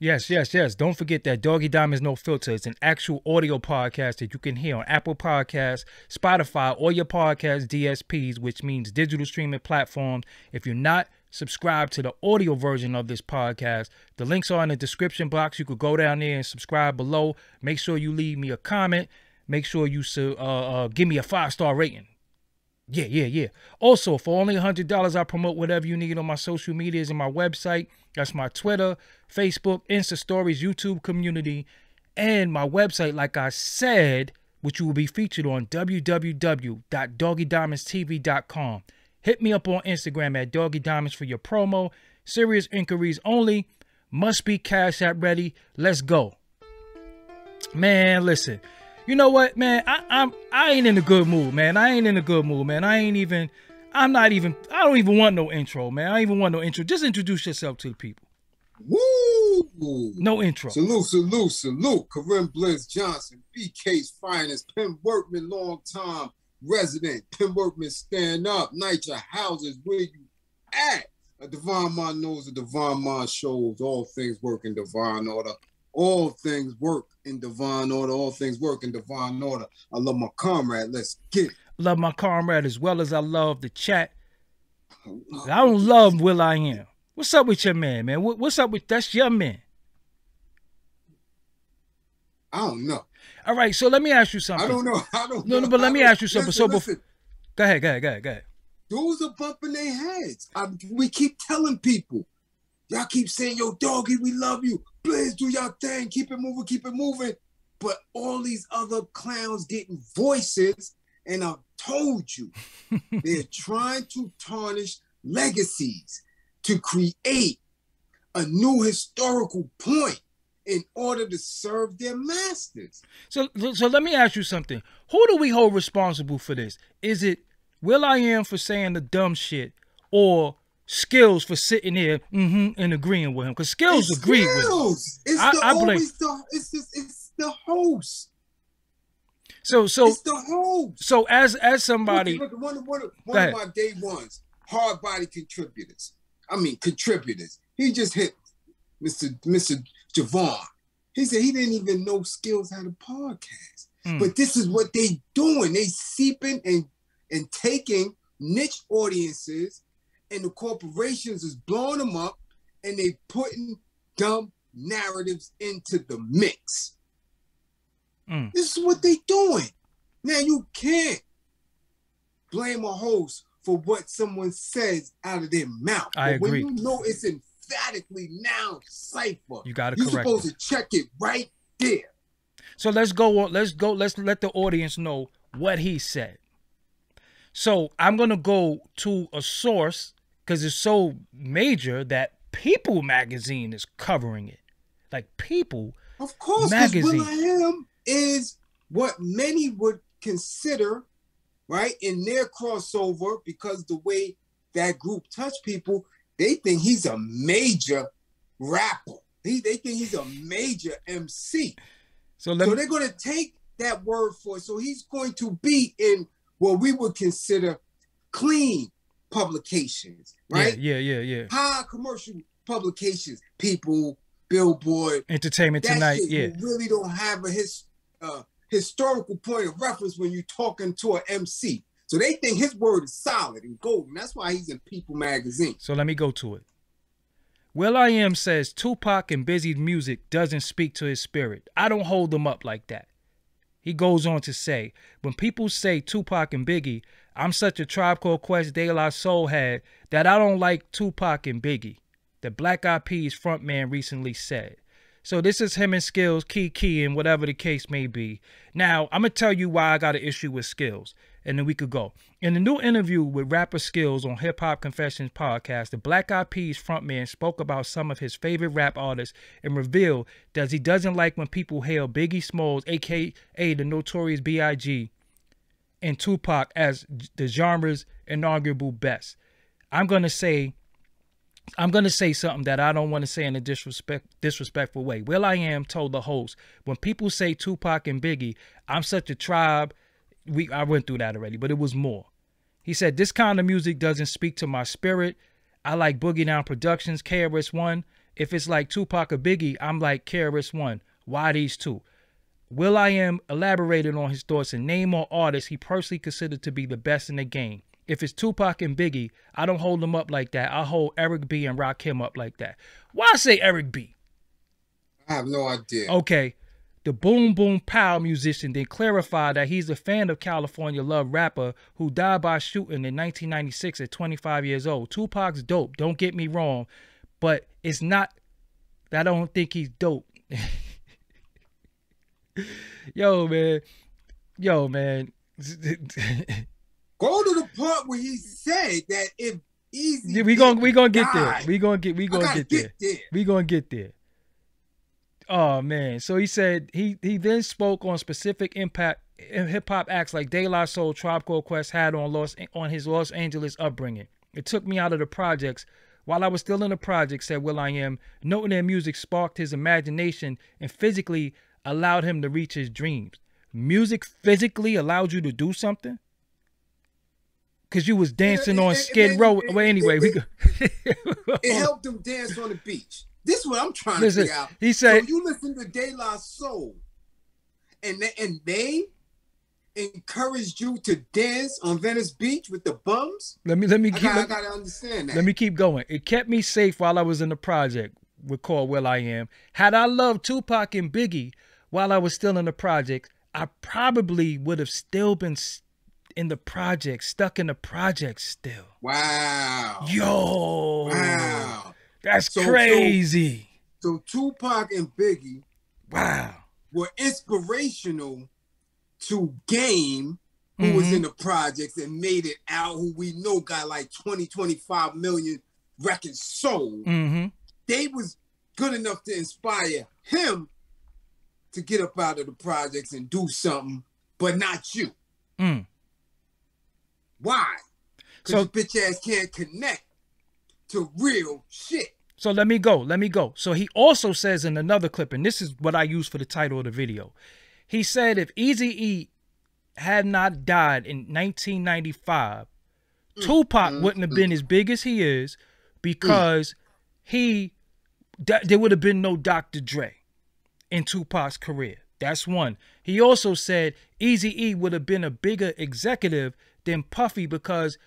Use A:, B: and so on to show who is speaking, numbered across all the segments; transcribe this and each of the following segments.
A: Yes, yes, yes. Don't forget that Doggie Diamonds No Filter is an actual audio podcast that you can hear on Apple Podcasts, Spotify, or your podcast DSPs, which means digital streaming platforms. If you're not subscribed to the audio version of this podcast, the links are in the description box. You could go down there and subscribe below. Make sure you leave me a comment. Make sure you give me a 5-star rating. Yeah. Also, for only $100, I promote whatever you need on my social medias and my website. That's my Twitter, Facebook, Insta Stories, YouTube community, and my website, like I said, which you will be featured on www.doggydiamondstv.com. Hit me up on Instagram at Doggy Diamonds for your promo. Serious inquiries only. Must be Cash App ready. Let's go. Man, listen. You know what, man? I ain't in a good mood, man. I ain't in a good mood, man. I don't even want no intro, man. I don't even want no intro. Just introduce yourself to the people.
B: Woo!
A: No intro.
B: Salute. Kareem Blitz Johnson, BK's finest, Pim Workman, long time resident. Pim Workman, stand up. Night your houses, where you at? A Divine Mind knows the Divine Mind shows. All things work in divine order. All things work in divine order. All things work in divine order. I love my comrade. Let's get it.
A: Love my comrade as well as I love the chat. I don't love Will.I.Am. What's up with your man, man? What's up with that's your man?
B: I don't know.
A: All right, so let me ask you something.
B: I don't know.
A: No, but let me ask you something.
B: Listen.
A: Go ahead.
B: Those are bumping their heads. We keep telling people. Y'all keep saying, yo, Doggie, we love you. Please do your thing. Keep it moving. But all these other clowns getting voices, and I've told you, they're trying to tarnish legacies to create a new historical point in order to serve their masters.
A: So let me ask you something. Who do we hold responsible for this? Is it Will.I.Am for saying the dumb shit, or Skillz for sitting here and agreeing with him? Because Skillz agreed with him.
B: It's the host.
A: So
B: it's the host.
A: So as somebody,
B: look, one of my day ones, hard body contributors. He just hit Mr. Javon. He said he didn't even know Skillz had a podcast. But this is what they doing. They seeping and taking niche audiences, and the corporations is blowing them up, and they putting dumb narratives into the mix. This is what they doing. Now, you can't blame a host for what someone says out of their mouth.
A: I agree.
B: When you know it's emphatically now cipher,
A: you got to
B: you're
A: correct
B: supposed
A: it.
B: to check it right there.
A: So let's let the audience know what he said. So I'm going to go to a source because it's so major that People magazine is covering it. Like People
B: Of course, because Will.I.Am is what many would consider, right, in their crossover, because the way that group touch people, they think he's a major rapper. They think he's a major MC. So they're going to take that word for it. So he's going to be in what we would consider clean publications, right?
A: Yeah.
B: High commercial publications, People, Billboard,
A: Entertainment Tonight.
B: You really don't have a historical point of reference when you're talking to an MC. So they think his word is solid and golden. That's why he's in People magazine.
A: So let me go to it. Will.I.Am says Tupac and Biggie's music doesn't speak to his spirit. I don't hold them up like that. He goes on to say, when people say Tupac and Biggie, I'm such a Tribe Called Quest De La Soul head that I don't like Tupac and Biggie, the Black Eyed Peas frontman recently said. So this is him and Skillz, Key, and whatever the case may be. Now, I'm going to tell you why I got an issue with Skillz, and then we could go. In the new interview with rapper Skillz on Hip Hop Confessions podcast, the Black Eyed Peas frontman spoke about some of his favorite rap artists and revealed that he doesn't like when people hail Biggie Smalls, a.k.a. the Notorious B.I.G, and Tupac as the genre's inarguable best. I'm going to say something that I don't want to say in a disrespectful way. Will.I.Am told the host, when people say Tupac and Biggie, I'm such a tribe. I went through that already, but it was more. He said, this kind of music doesn't speak to my spirit. I like Boogie Down Productions, KRS-One, If it's like Tupac or Biggie, I'm like KRS-One. Why these two? Will.I.Am elaborated on his thoughts and named more artists he personally considered to be the best in the game. If it's Tupac and Biggie, I don't hold them up like that. I hold Eric B and Rakim up like that. Why say Eric B?
B: I have no idea.
A: Okay. The Boom Boom Pow musician then clarified that he's a fan of California Love rapper who died by shooting in 1996 at 25 years old. Tupac's dope, don't get me wrong, but it's not that I don't think he's dope. Yo, man. Go to
B: the part where he said that if Eazy,
A: we gonna get there. We gonna get there. We gonna get there. Oh man. So he said he then spoke on specific impact hip hop acts like De La Soul, Tribe Called Quest had on his Los Angeles upbringing. It took me out of the projects. While I was still in the project, said Will.I.Am, noting their music sparked his imagination and physically allowed him to reach his dreams. Music physically allowed you to do something? Because you was dancing on Skid Row. Well, anyway,
B: it helped him dance on the beach. This is what I'm trying to figure out.
A: He said,
B: so you listen to De La Soul, and they encouraged you to dance on Venice Beach with the bums? I gotta understand that.
A: Let me keep going. It kept me safe while I was in the project, recalled Will.I.Am. Had I loved Tupac and Biggie while I was still in the project, I probably would have still been in the project, stuck in the project still.
B: Wow.
A: Yo.
B: Wow.
A: That's crazy.
B: So Tupac and Biggie,
A: wow,
B: were inspirational to Game, who was in the projects and made it out, who we know got like 20, 25 million records sold. They was good enough to inspire him to get up out of the projects and do something, but not you. Why? Because bitch ass can't connect to real shit.
A: So let me go. So he also says in another clip, and this is what I use for the title of the video. He said if Eazy-E had not died in 1995, Tupac wouldn't have been as big as he is because there would have been no Dr. Dre in Tupac's career. That's one. He also said Eazy-E would have been a bigger executive than Puffy because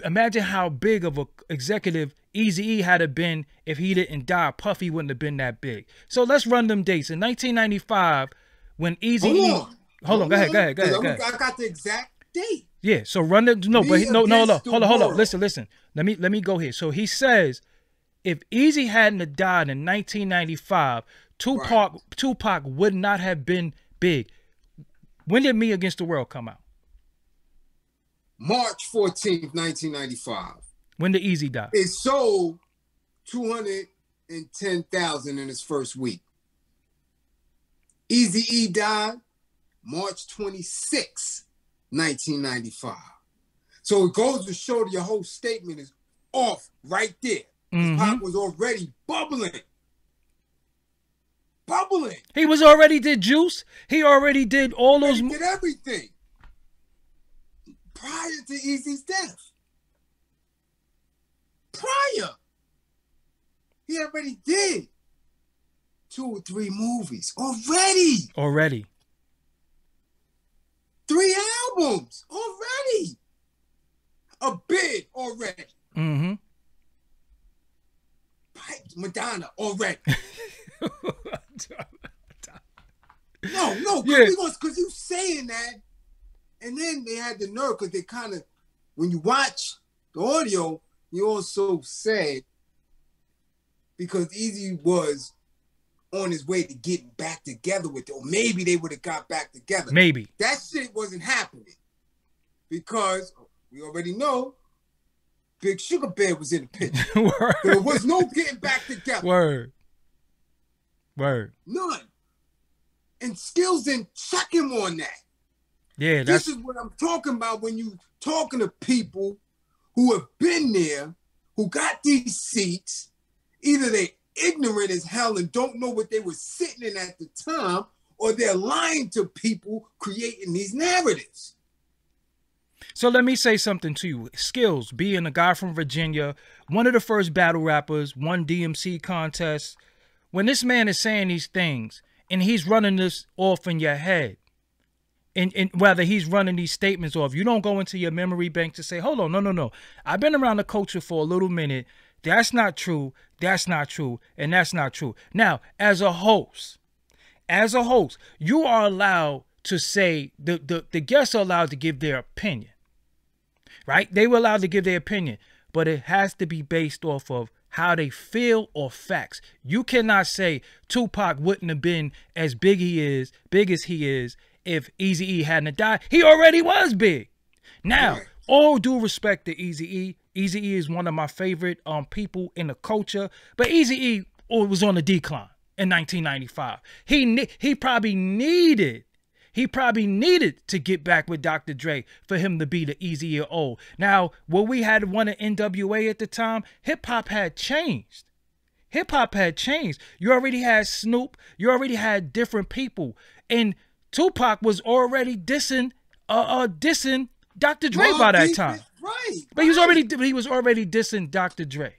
A: imagine how big of an executive Eazy-E had it been if he didn't die. Puffy wouldn't have been that big. So let's run them dates. In 1995, when Eazy-E... Hold on, go ahead.
B: I got the exact date.
A: Yeah, so run the... No, but no. Hold on. Listen. Let me go here. So he says, if Eazy hadn't have died in 1995, Tupac would not have been big. When did Me Against the World come out?
B: March 14th, 1995.
A: When did Eazy die?
B: It sold 210,000 in its first week. Eazy-E died March 26, 1995. So it goes to show that your whole statement is off right there. Pop was already bubbling.
A: He was already did Juice. He already did all those.
B: He did everything prior to Eazy's death. He already did 2 or 3 movies already. 3 albums already. A bid already. Madonna already. No, because you saying that, and then they had the nerve because they kind of, when you watch the audio, you also said because Eazy was on his way to getting back together with it, or maybe they would have got back together.
A: Maybe
B: that shit wasn't happening because we already know Big Sugar Bear was in the picture. There was no getting back together. Word. None. And Skillz didn't check him on that.
A: Yeah,
B: this is what I'm talking about when you talking to people who have been there, who got these seats. Either they ignorant as hell and don't know what they were sitting in at the time, or they're lying to people creating these narratives.
A: So let me say something to you. Skillz, being a guy from Virginia, one of the first battle rappers, won DMC contests. When this man is saying these things and he's running this off in your head, and whether he's running these statements off, you don't go into your memory bank to say, hold on, no. I've been around the culture for a little minute. That's not true. That's not true. And that's not true. Now, as a host, you are allowed to say, the guests are allowed to give their opinion, right? They were allowed to give their opinion, but it has to be based off of how they feel or facts. You cannot say Tupac wouldn't have been as big as he is, if Eazy-E hadn't died. He already was big. Now, all due respect to Eazy-E. Eazy-E is one of my favorite people in the culture, but Eazy-E was on the decline in 1995. He probably needed to get back with Dr. Dre for him to be the Eazy-E of old. Now, when we had one of NWA at the time, hip-hop had changed. Hip-hop had changed. You already had Snoop. You already had different people. And Tupac was already dissing Dr. Dre by that time.
B: Right.
A: But he was already dissing Dr. Dre.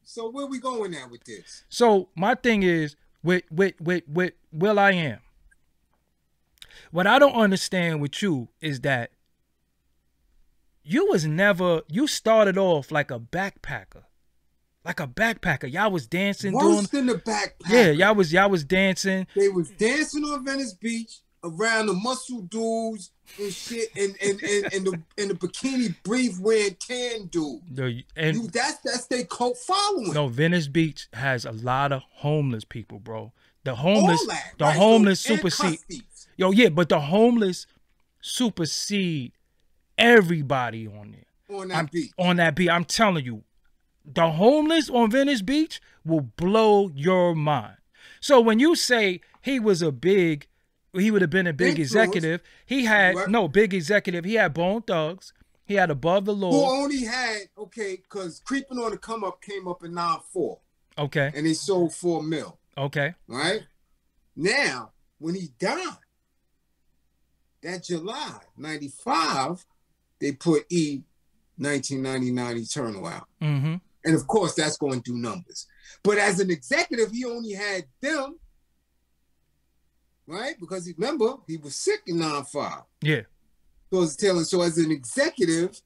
B: So where we going at with this?
A: So my thing is with Will.I.Am. What I don't understand with you is that you started off like a backpacker. Y'all was dancing.
B: Worse than the backpacker.
A: Yeah, y'all was dancing.
B: They was dancing on Venice Beach around the muscle dudes and shit, and the bikini brief wearing tan dude. That's their cult following.
A: No, Venice Beach has a lot of homeless people, bro. The homeless supersede. But the homeless supersede everybody on there. On that beach. I'm telling you, the homeless on Venice Beach will blow your mind. So when you say he would have been a big executive. He had big executive. He had Bone Thugs. He had Above the Law.
B: Who only had because Creeping on the Come Up came up in 9-4.
A: Okay.
B: And he sold 4 mil.
A: Okay.
B: Right? Now, when he died, that July 95, they put 1999 Eternal out.
A: Mm-hmm.
B: And of course, that's going to do numbers. But as an executive, he only had them. Right? Because remember, he was sick in 95.
A: Yeah.
B: So as an executive,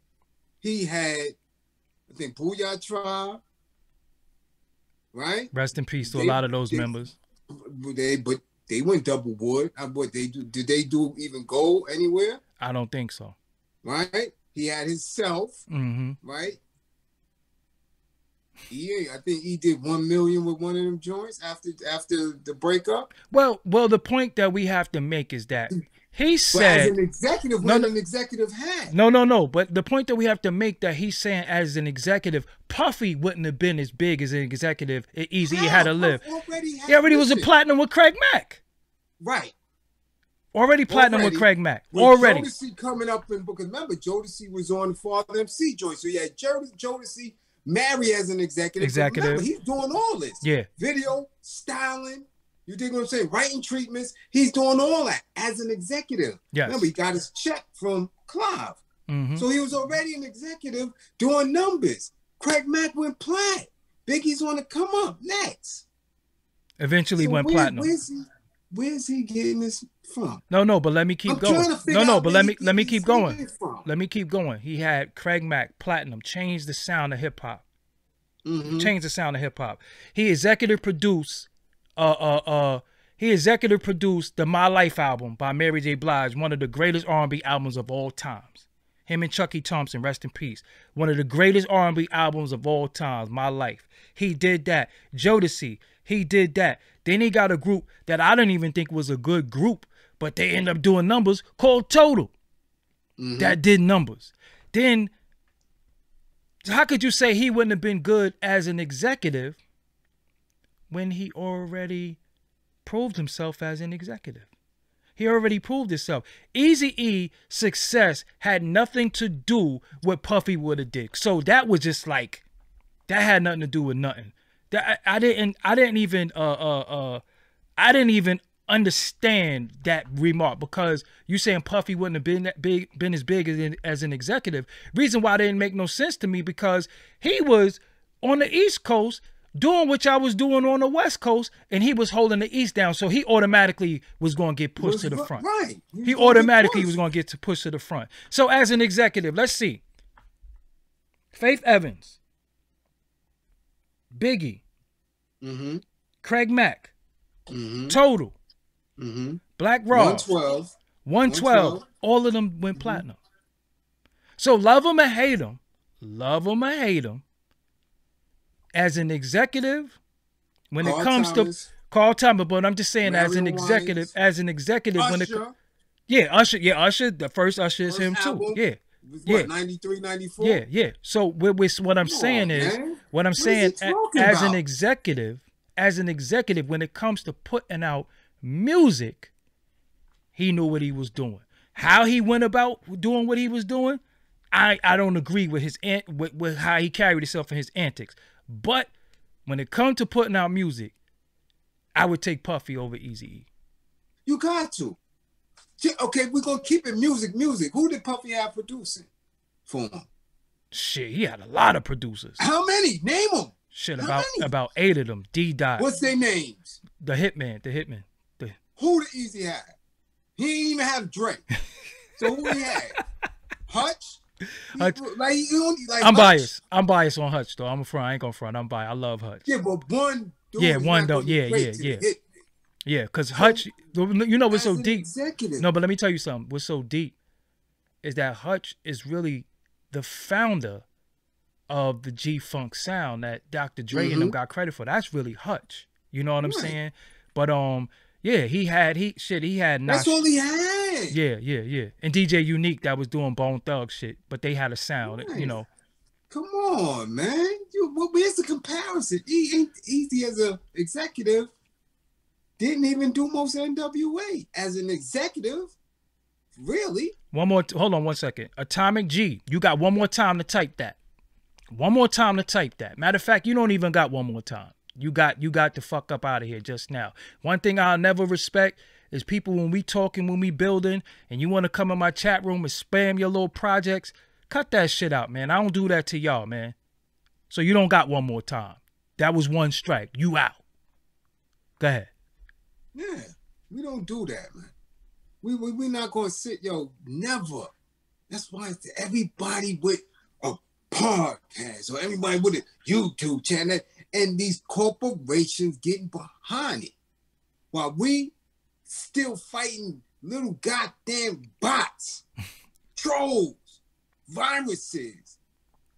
B: he had, I think, Booyah Tribe. Right?
A: Rest in peace to a lot of those members.
B: But they went double wood. Did they do even gold anywhere?
A: I don't think so.
B: Right? He had himself.
A: Mm-hmm.
B: Right? I think he did 1 million with one of them joints after the breakup.
A: Well, the point that we have to make is that he said,
B: as an executive, what an executive had.
A: No. But the point that we have to make that he's saying, as an executive, Puffy wouldn't have been as big as an executive. Eazy-E had to live. He already was a platinum with Craig Mack.
B: Right.
A: Already platinum with Craig Mack.
B: Already. Jodeci coming up because remember, Jodeci was on the Father MC joint, so you had Jodeci. Marry as an executive. Remember, he's doing all this.
A: Yeah.
B: Video, styling, you dig what I'm saying? Writing treatments. He's doing all that as an executive.
A: Yes.
B: Remember, he got his check from Clive.
A: Mm-hmm.
B: So he was already an executive doing numbers. Craig Mack went plat. Biggie's on to come up next.
A: Eventually went platinum.
B: Where's he getting this from?
A: No, but let me keep going. But let me keep going. Let me keep going. He had Craig Mack platinum, changed the sound of hip hop.
B: Mm-hmm.
A: Changed the sound of hip hop. He executive produced the My Life album by Mary J. Blige, one of the greatest R&B albums of all times. Him and Chucky Thompson, rest in peace. One of the greatest R&B albums of all times, My Life. He did that. Jodeci, he did that. Then he got a group that I didn't even think was a good group, but they ended up doing numbers, called Total. Mm-hmm. That did numbers. Then, how could you say he wouldn't have been good as an executive when he already proved himself as an executive? He already proved himself. Eazy-E success had nothing to do with Puffy would have did. So that was just like, that had nothing to do with nothing. That I didn't even understand that remark, because you saying Puffy wouldn't have been as big as an executive. Reason why it didn't make no sense to me, because he was on the East Coast doing what I was doing on the West Coast, and he was holding the East down, so he automatically was going to get pushed to the front.
B: Right.
A: He automatically was going to get pushed to the front. So as an executive, let's see. Faith Evans, Biggie, Craig Mack, Total, Black Ross, 112, all of them went platinum. So love them or hate them, as an executive, when it comes to Carl Thomas, but I'm just saying as an executive, when it Usher, the first Usher is him too. Yeah.
B: 93, 94?
A: Yeah. So what I'm saying is, as an executive, when it comes to putting out music, he knew what he was doing. How he went about doing what he was doing, I don't agree with with how he carried himself and his antics. But when it comes to putting out music, I would take Puffy over Eazy-E.
B: You got to. Okay, we're going to keep it music. Who did Puffy have producing for him? Shit,
A: he had a lot of producers.
B: How many? Name them.
A: Shit, about 8 of them. D-Dot.
B: What's their names?
A: The Hitman.
B: Who did Eazy have? He didn't even have Drake. So who he had? Hutch?
A: I'm biased. I'm biased on Hutch though. I ain't gonna front. I'm biased. I love Hutch.
B: Yeah, but one.
A: One though. Yeah. Because Hutch, you know what's so deep?
B: Executive.
A: No, but let me tell you something. What's so deep is that Hutch is really the founder of the G-Funk sound that Dr. Dre and them got credit for. That's really Hutch. You know what I'm saying? But he had
B: That's all he had.
A: Yeah. And DJ Unique that was doing Bone Thug shit, but they had a sound, you know.
B: Come on, man. Where's the comparison? Eazy as an executive didn't even do most NWA as an executive. Really?
A: Hold on 1 second. Atomic G, you got one more time to type that. Matter of fact, you don't even got one more time. You got the fuck up out of here just now. One thing I'll never respect is people when we talking, when we building, and you want to come in my chat room and spam your little projects. Cut that shit out, man. I don't do that to y'all, man. So you don't got one more time. That was one strike. You out. Go ahead.
B: Yeah, we don't do that, man. We not gonna sit, never. That's why it's everybody with a podcast or everybody with a YouTube channel and these corporations getting behind it. While we still fighting little goddamn bots, trolls, viruses,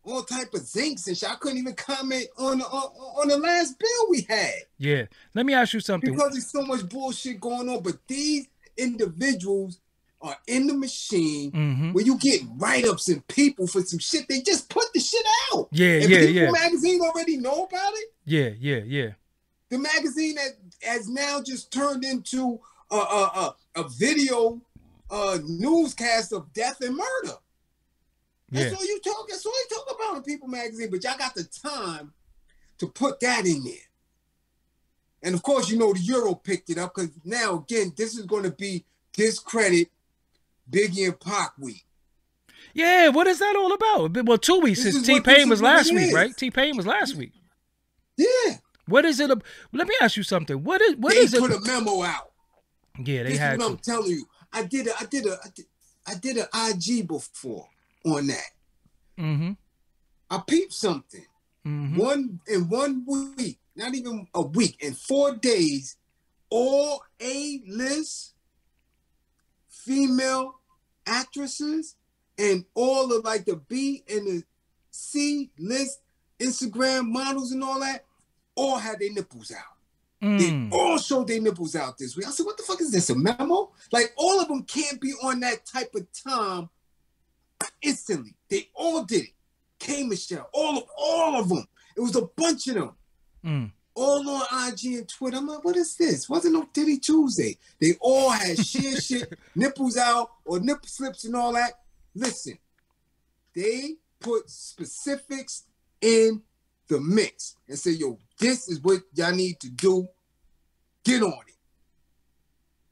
B: all type of zincs and shit. I couldn't even comment on the last bill we had.
A: Yeah. Let me ask you something.
B: Because there's so much bullshit going on, but these individuals are in the machine where you get write-ups and people for some shit. They just put the shit out.
A: Yeah.
B: People magazine already know about it.
A: Yeah.
B: The magazine that has now just turned into a video newscast of death and murder. That's all you talk. That's all you talk about in People magazine. But y'all got the time to put that in there. And of course, the Euro picked it up because now again, this is going to be discredit Biggie and Pac week.
A: Yeah, what is that all about? Well, 2 weeks since T-Pain was last week, right? T-Pain was last week.
B: Yeah.
A: What is it? Let me ask you something. What is it?
B: They put a memo out.
A: Yeah, they had.
B: I'm telling you. I did an IG before on that. I peeped something. In 1 week, not even a week, in 4 days, all A-list female actresses and all of like the B and the C list Instagram models and all that all had their nipples out. They all showed their nipples out this week. I said, what the fuck is this, a memo? Like, all of them can't be on that type of time instantly. They all did it. K. Michelle, all of them. It was a bunch of them. All on IG and Twitter. I'm like, what is this? Wasn't no Diddy Tuesday. They all had shit, nipples out or nipple slips and all that. Listen, they put specifics in the mix and say, yo, this is what y'all need to do. Get on it.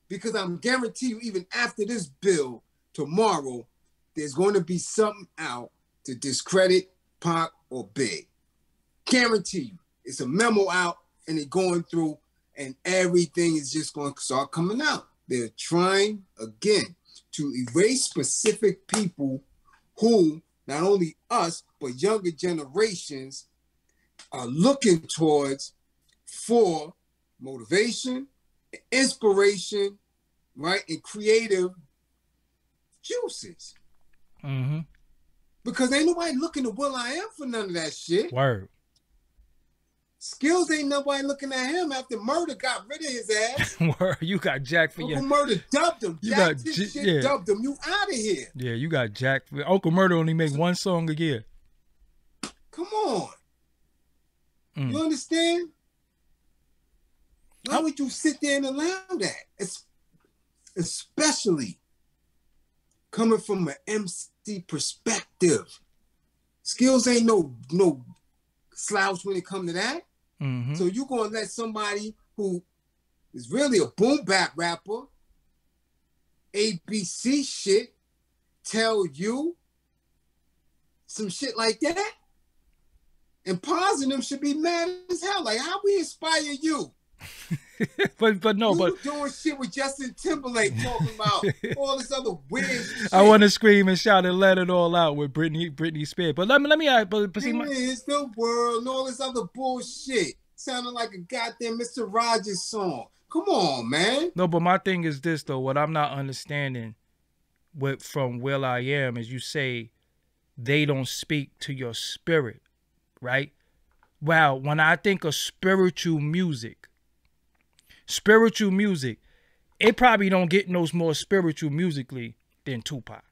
B: Because I'm guarantee you, even after this bill, tomorrow, there's going to be something out to discredit Pac or Big. Guarantee you. It's a memo out and it's going through and everything is just going to start coming out. They're trying, again, to erase specific people who, not only us, but younger generations are looking towards for motivation, inspiration, right, and creative juices.
A: Mm-hmm.
B: Because ain't nobody looking to Will.I.Am for none of that shit.
A: Word.
B: Skillz ain't nobody looking at him after Murder got rid of his ass.
A: Word. You got jacked for
B: Uncle Murder dubbed him.
A: You
B: Jacked his shit, dubbed him. You out of here.
A: Yeah, you got jacked. Uncle Murder only make one song a year.
B: Come on. You understand? Why would you sit there and allow that? It's especially coming from an MC perspective. Skillz ain't no slouch when it come to that.
A: Mm-hmm.
B: So you gonna let somebody who is really a boom bap rapper, ABC shit, tell you some shit like that? And pausing them should be mad as hell. Like, how we inspire you?
A: but no,
B: you doing shit with Justin Timberlake talking about all this other weird shit.
A: I want to scream and shout and let it all out with Britney Spears. But let me but see,
B: it's the world and all this other bullshit. Sounding like a goddamn Mr. Rogers song. Come on, man.
A: No, but my thing is this though. What I'm not understanding from Will.I.Am is you say they don't speak to your spirit, right? Well, when I think of spiritual music, it probably don't get no more spiritual musically than Tupac.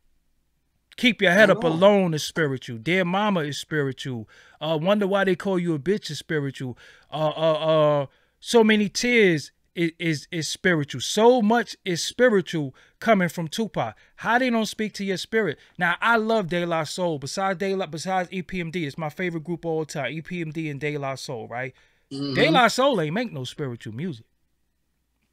A: Keep Your Head Up Alone is spiritual. Dear Mama is spiritual. Wonder Why They Call You a Bitch is spiritual. So Many Tears is spiritual. So much is spiritual coming from Tupac. How they don't speak to your spirit? Now, I love De La Soul. Besides EPMD, it's my favorite group of all time. EPMD and De La Soul, right? Mm-hmm. De La Soul ain't make no spiritual music.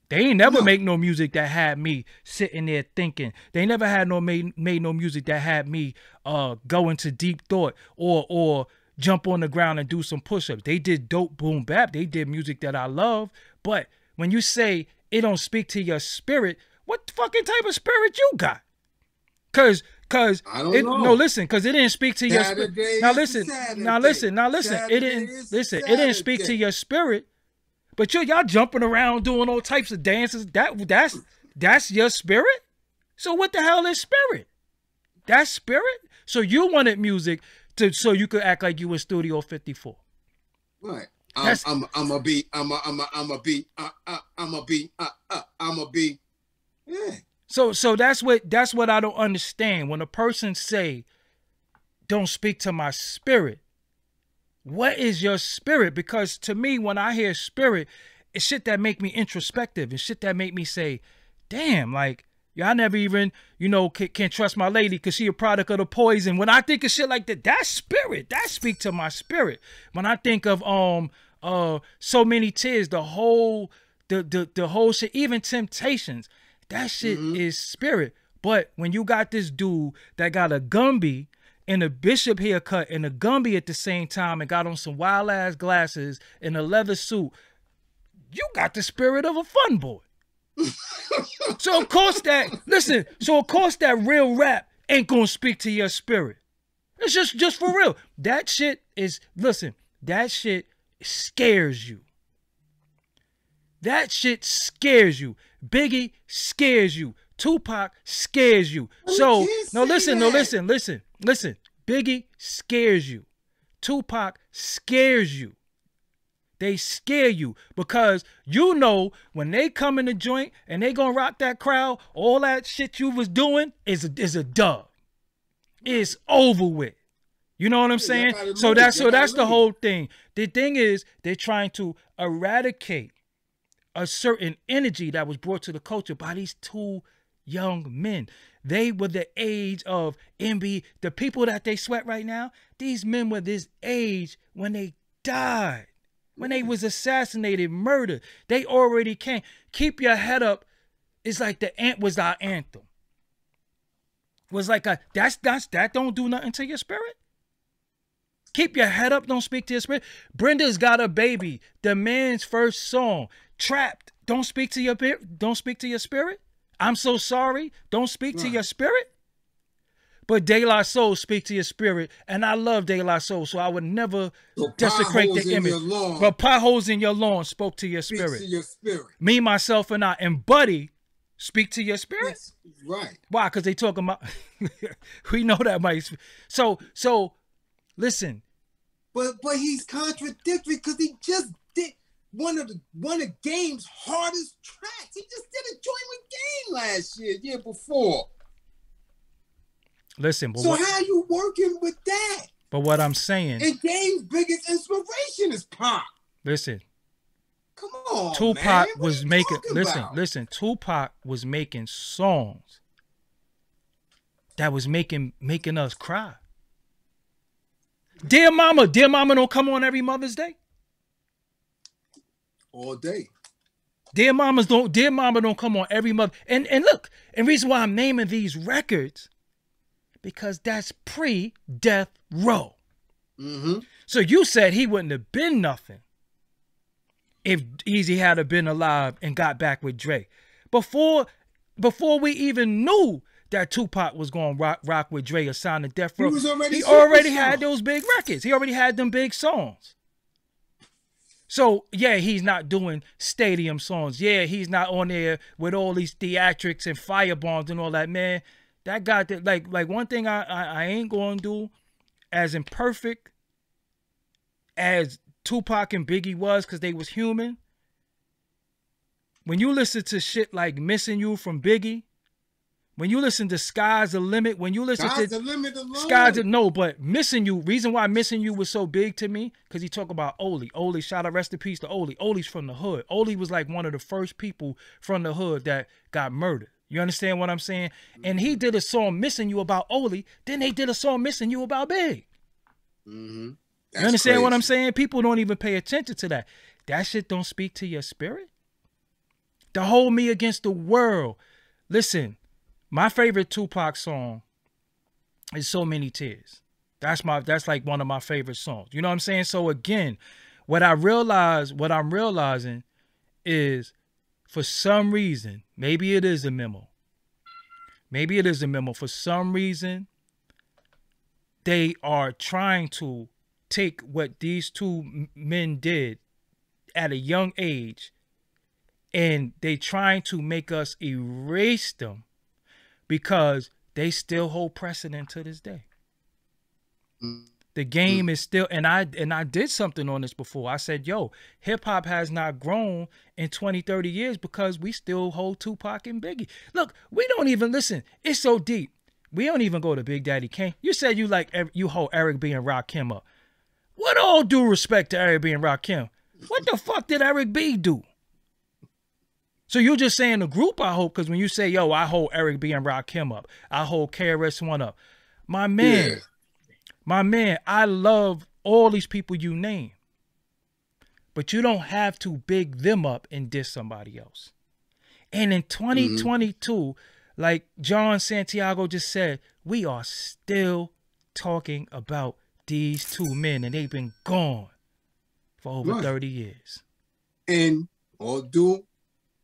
A: They ain't never make no music that had me sitting there thinking. They never had made no music that had me go into deep thought or jump on the ground and do some push-ups. They did dope boom bap. They did music that I love. But when you say it don't speak to your spirit, what fucking type of spirit you got? Cause
B: I don't know.
A: No, listen, because it didn't speak to your spirit. Now listen. It didn't speak to your spirit. But y'all jumping around doing all types of dances. That's your spirit? So what the hell is spirit? That's spirit? So you wanted music so you could act like you in Studio 54.
B: Right. I'm a be. Yeah.
A: So that's what I don't understand. When a person say, don't speak to my spirit, what is your spirit? Because to me, when I hear spirit, it's shit that make me introspective and shit that make me say, damn, like, y'all never even, can't trust my lady because she a product of the poison. When I think of shit like that, that's spirit. That speak to my spirit. When I think of So Many Tears, the whole shit, even Temptations, that shit is spirit. But when you got this dude that got a Gumby and a Bishop haircut and a Gumby at the same time and got on some wild ass glasses and a leather suit, you got the spirit of a fun boy. So of course that real rap ain't gonna speak to your spirit. It's just for real. That shit scares you. That shit scares you. Biggie scares you. Tupac scares you. So listen. Biggie scares you. Tupac scares you. They scare you because when they come in the joint and they gonna rock that crowd, all that shit you was doing is a dub. It's over with. You know what I'm saying? So that's the whole thing. The thing is they're trying to eradicate a certain energy that was brought to the culture by these two young men. They were the age of MB. The people that they sweat right now, these men were this age when they died. When they was assassinated, murdered. They already came. Keep Your Head Up It's like the ant was our anthem. Was like a that don't do nothing to your spirit. Keep your head up, don't speak to your spirit. Brenda's Got a Baby, the man's first song. Trapped, don't speak to your spirit. I'm So Sorry, don't speak to your spirit. But De La Soul speak to your spirit, and I love De La Soul, so I would never desecrate the image. But Potholes in Your Lawn spoke to your spirit.
B: Speak to your spirit.
A: Me, Myself, and I, and Buddy speak to your spirit.
B: Yes, right.
A: Why? Because they talking about. We know that might. So, listen.
B: But he's contradictory because he just did one of Game's hardest tracks. He just did a joint with Game last year before.
A: Listen, but
B: so how are you working with that?
A: But what I'm saying,
B: and Game's biggest inspiration is Pac.
A: Listen,
B: come on,
A: Tupac
B: man.
A: was making. Listen. Tupac was making songs that was making us cry. Dear Mama don't come on every Mother's Day.
B: All day.
A: Dear Mama don't come on every mother. And look, and reason why I'm naming these records, because that's pre-Death Row.
B: Mm-hmm.
A: So you said he wouldn't have been nothing if Eazy had been alive and got back with Dre. Before we even knew that Tupac was going to rock with Dre or sign to Death Row, he already had those big records. He already had them big songs. So, yeah, he's not doing stadium songs. Yeah, he's not on there with all these theatrics and firebombs and all that, man. That guy, like one thing I ain't going to do, as imperfect as Tupac and Biggie was, because they was human. When you listen to shit like Missing You from Biggie, when you listen to Sky's the Limit, when you listen
B: Sky's
A: to
B: the Limit alone.
A: Sky's the, no, but Missing You, reason why Missing You was so big to me, because he talk about Oli. Oli, shout out, rest in peace to Oli. Oli's from the hood. Oli was like one of the first people from the hood that got murdered. You understand what I'm saying? And he did a song Missing You about Oli. Then they did a song Missing You about Big.
B: Mm-hmm.
A: You understand what I'm saying? People don't even pay attention to that. That shit don't speak to your spirit. The whole Me Against the World. Listen, my favorite Tupac song is So Many Tears. That's like one of my favorite songs. You know what I'm saying? So again, what I'm realizing is, for some reason, maybe it is a memo. Maybe it is a memo. For some reason, they are trying to take what these two men did at a young age, and they trying to make us erase them because they still hold precedent to this day. The game is still, and I did something on this before. I said, yo, hip hop has not grown in 20, 30 years because we still hold Tupac and Biggie. Look, we don't even listen. It's so deep. We don't even go to Big Daddy Kane. You said you hold Eric B and Rakim up. What all due respect to Eric B and Rakim? What the fuck did Eric B do? So you're just saying the group, I hope, because when you say, yo, I hold Eric B and Rakim up, I hold KRS-One up. My man, I love all these people you name. But you don't have to big them up and diss somebody else. And in 2022, like John Santiago just said, we are still talking about these two men, and they've been gone for over 30 years.
B: And all due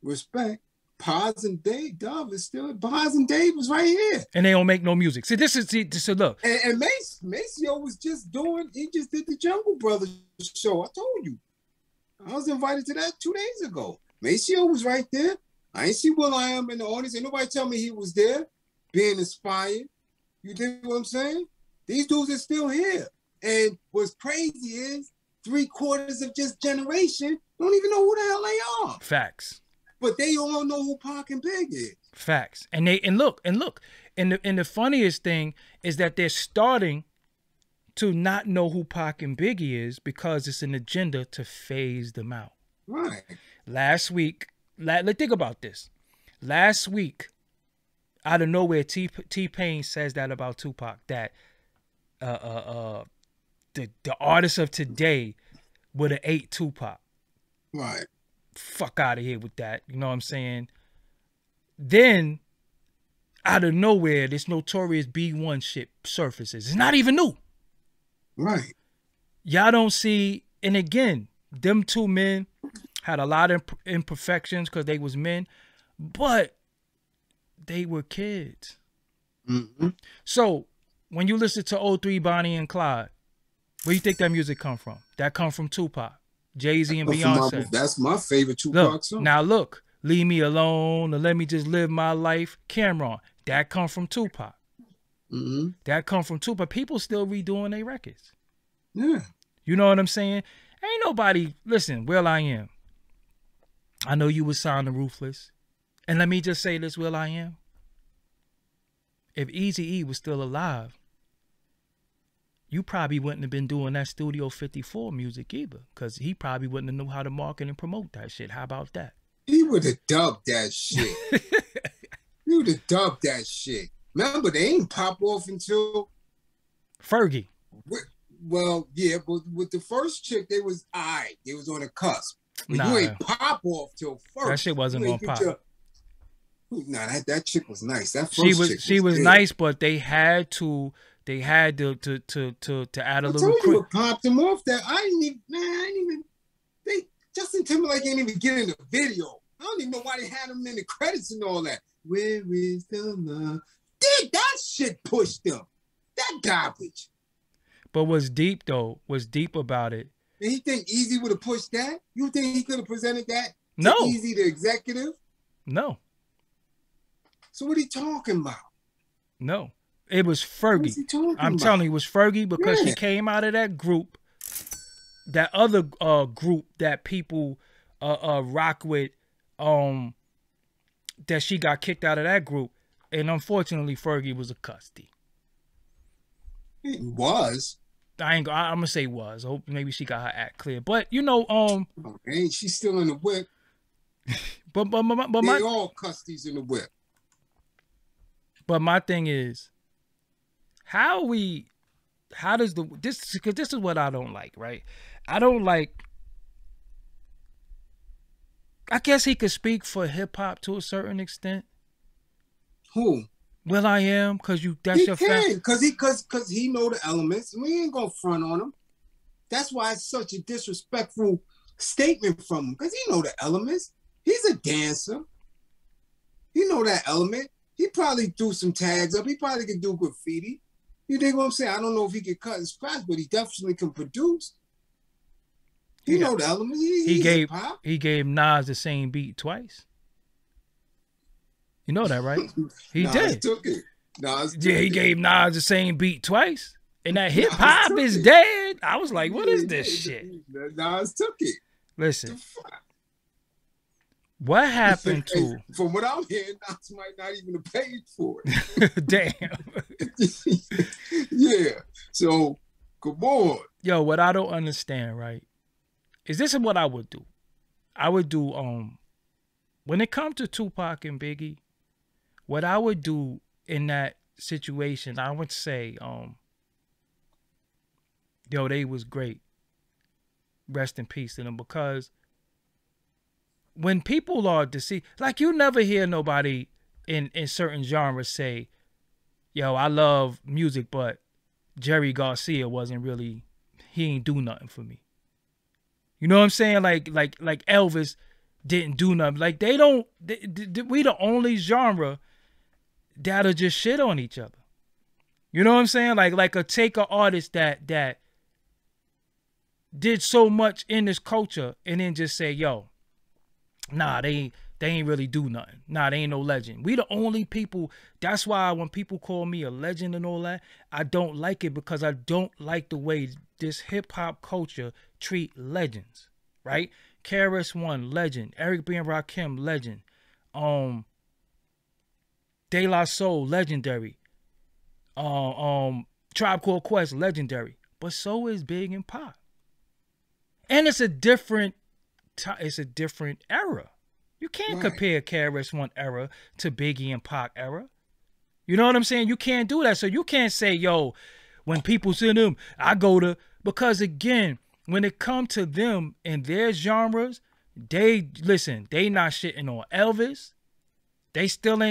B: respect, Paz and Dave, Dove is still, Paz and Dave was right here.
A: And they don't make no music. See, so look.
B: And Maceo was just he just did the Jungle Brothers show. I told you. I was invited to that 2 days ago. Maceo was right there. I ain't see Will.I.Am in the audience. Ain't nobody tell me he was there being inspired. You dig what I'm saying? These dudes are still here. And what's crazy is 3/4 of just generation don't even know who the hell they are.
A: Facts.
B: But they all know who Pac and Big is.
A: Facts. And look. And the funniest thing is that they're starting to not know who Pac and Biggie is because it's an agenda to phase them out.
B: Right.
A: Last week, let's think about this. Last week, out of nowhere, T-Pain says that about Tupac, that the artists of today would have ate Tupac.
B: Right.
A: Fuck out of here with that. You know what I'm saying? then out of nowhere, this Notorious B.I.G shit surfaces. It's not even new.
B: Right.
A: Y'all don't see, and again, them two men had a lot of imperfections because they was men, but they were kids.
B: Mm-hmm.
A: So when you listen to 03 Bonnie and Clyde, where you think that music come from? That come from Tupac, Jay-Z, and Beyonce.
B: That's my favorite Tupac song.
A: Now look, Leave Me Alone, or Let Me Just Live My Life, Cameron. That come from Tupac.
B: Mm-hmm.
A: That come from Tupac. People still redoing their records.
B: Yeah.
A: You know what I'm saying? Ain't nobody, listen, Will.I.Am. I know you was signed to Ruthless. And let me just say this, Will.I.Am. If Eazy-E was still alive, you probably wouldn't have been doing that Studio 54 music either, because he probably wouldn't have known how to market and promote that shit. How about that?
B: He would have dubbed that shit. He would have dubbed that shit. Remember, they ain't pop off until
A: Fergie.
B: Well, yeah, but with the first chick, they was they was on the cusp. But
A: Nah.
B: you ain't pop off till first.
A: That shit wasn't gonna pop.
B: Nah, that chick was nice. That first
A: she was nice, but they had to add a little.
B: What popped him off? That I ain't even. Justin Timberlake ain't even get in the video. I don't even know why they had him in the credits and all that. Where is the love? That shit pushed them. That garbage.
A: But what's deep though? What's deep about it?
B: And he think Eazy would have pushed that? You think he could have presented that?
A: No.
B: Eazy, the executive?
A: No.
B: So what are you talking about?
A: No. It was Fergie. I'm telling you, it was Fergie because she came out of that group, that other group that people rock with, that she got kicked out of that group. And unfortunately, Fergie was a custody.
B: It was.
A: I'm gonna say was. I hope maybe she got her act clear. But you know,
B: okay, she's still in the whip.
A: but
B: they all custodies in the whip.
A: But my thing is, because this is what I don't like, right? I don't like. I guess he could speak for hip hop to a certain extent.
B: Who?
A: Will.I.Am, because that's your fan.
B: Because he know the elements, and we ain't gonna front on him. That's why it's such a disrespectful statement from him. Because he know the elements. He's a dancer. He know that element. He probably threw some tags up. He probably could do graffiti. You dig what I'm saying? I don't know if he can cut and scratch, but he definitely can produce. He know the elements.
A: He gave Nas the same beat twice. You know that, right? He did.
B: Took it.
A: He gave Nas the same beat twice. And that hip hop is dead. I was like, what is this shit?
B: Nas took it.
A: Listen. What happened to...
B: From what I'm hearing, Nas might not even have paid for it.
A: Damn.
B: Yeah. So, come on.
A: Yo, what I don't understand, right, is this is what I would do. I would do, when it comes to Tupac and Biggie, what I would do in that situation, I would say, yo, they was great. Rest in peace to them, because when people are deceived, like you never hear nobody in certain genres say, yo, I love music, but Jerry Garcia wasn't really, he ain't do nothing for me. You know what I'm saying? Like Elvis didn't do nothing. Like we the only genre that'll just shit on each other. You know what I'm saying? Like take an artist that did so much in this culture and then just say, yo, nah, they ain't really do nothing. Nah, they ain't no legend. We the only people. That's why when people call me a legend and all that, I don't like it, because I don't like the way this hip hop culture treat legends, right? KRS-One, legend. Eric B. and Rakim, legend. De La Soul, legendary. Tribe Called Quest, legendary. But so is Big and Pac. And it's a different era. You can't compare KRS-One era to Biggie and Pac era. You know what I'm saying? You can't do that. So you can't say, yo, when people see them, I go to, because again, when it comes to them and their genres, they not shitting on Elvis. They still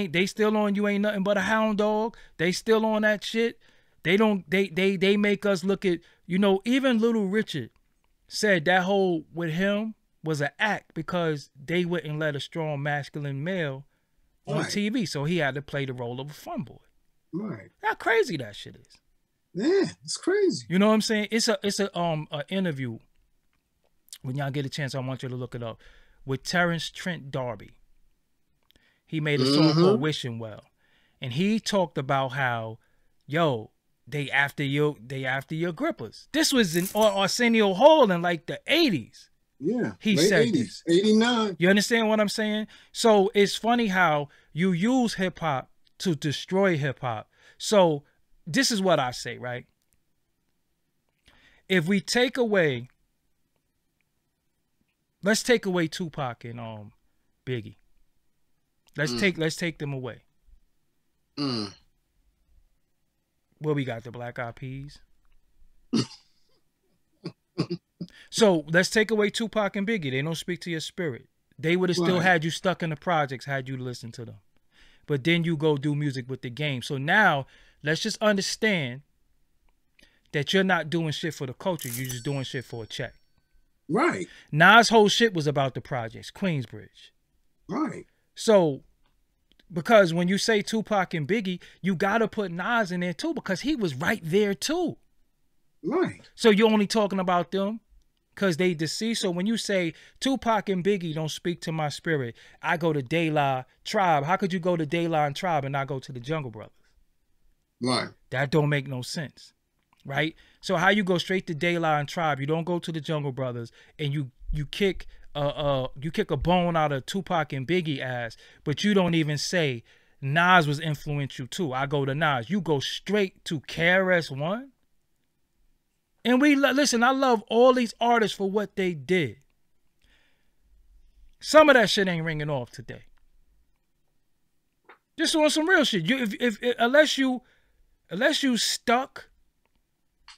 A: on You Ain't Nothing But a Hound Dog. They still on that shit. They make us look at, you know, even Little Richard said that whole with him was an act because they wouldn't let a strong masculine male on TV. So he had to play the role of a fun boy.
B: Right.
A: How crazy that shit is.
B: Yeah, it's crazy.
A: You know what I'm saying? It's a interview. When y'all get a chance, I want you to look it up. With Terrence Trent D'Arby. He made a song called Wishing Well. And he talked about how, yo, they after your grippers. This was in Arsenio Hall in like the 80s.
B: Yeah.
A: He
B: late
A: said
B: 80s,
A: this.
B: 89.
A: You understand what I'm saying? So it's funny how you use hip hop to destroy hip hop. So this is what I say, right? If we take away, let's take away Tupac and Biggie. Let's take them away. Well, we got the Black Eyed Peas. So let's take away Tupac and Biggie. They don't speak to your spirit. They would have still had you stuck in the projects had you listened to them. But then you go do music with the game. So now let's just understand that you're not doing shit for the culture. You're just doing shit for a check.
B: Right.
A: Nas' whole shit was about the projects, Queensbridge.
B: Right.
A: So, because when you say Tupac and Biggie, you got to put Nas in there too because he was right there too.
B: Right.
A: So you're only talking about them because they deceased. So when you say Tupac and Biggie don't speak to my spirit, I go to De La Tribe. How could you go to De La and Tribe and not go to the Jungle Brothers?
B: Right.
A: That don't make no sense. Right? So how you go straight to De La and Tribe, you don't go to the Jungle Brothers, and you kick a bone out of Tupac and Biggie ass, but you don't even say Nas was influential too. I go to Nas. You go straight to KRS-One. And listen, I love all these artists for what they did. Some of that shit ain't ringing off today. Just on some real shit. Unless you stuck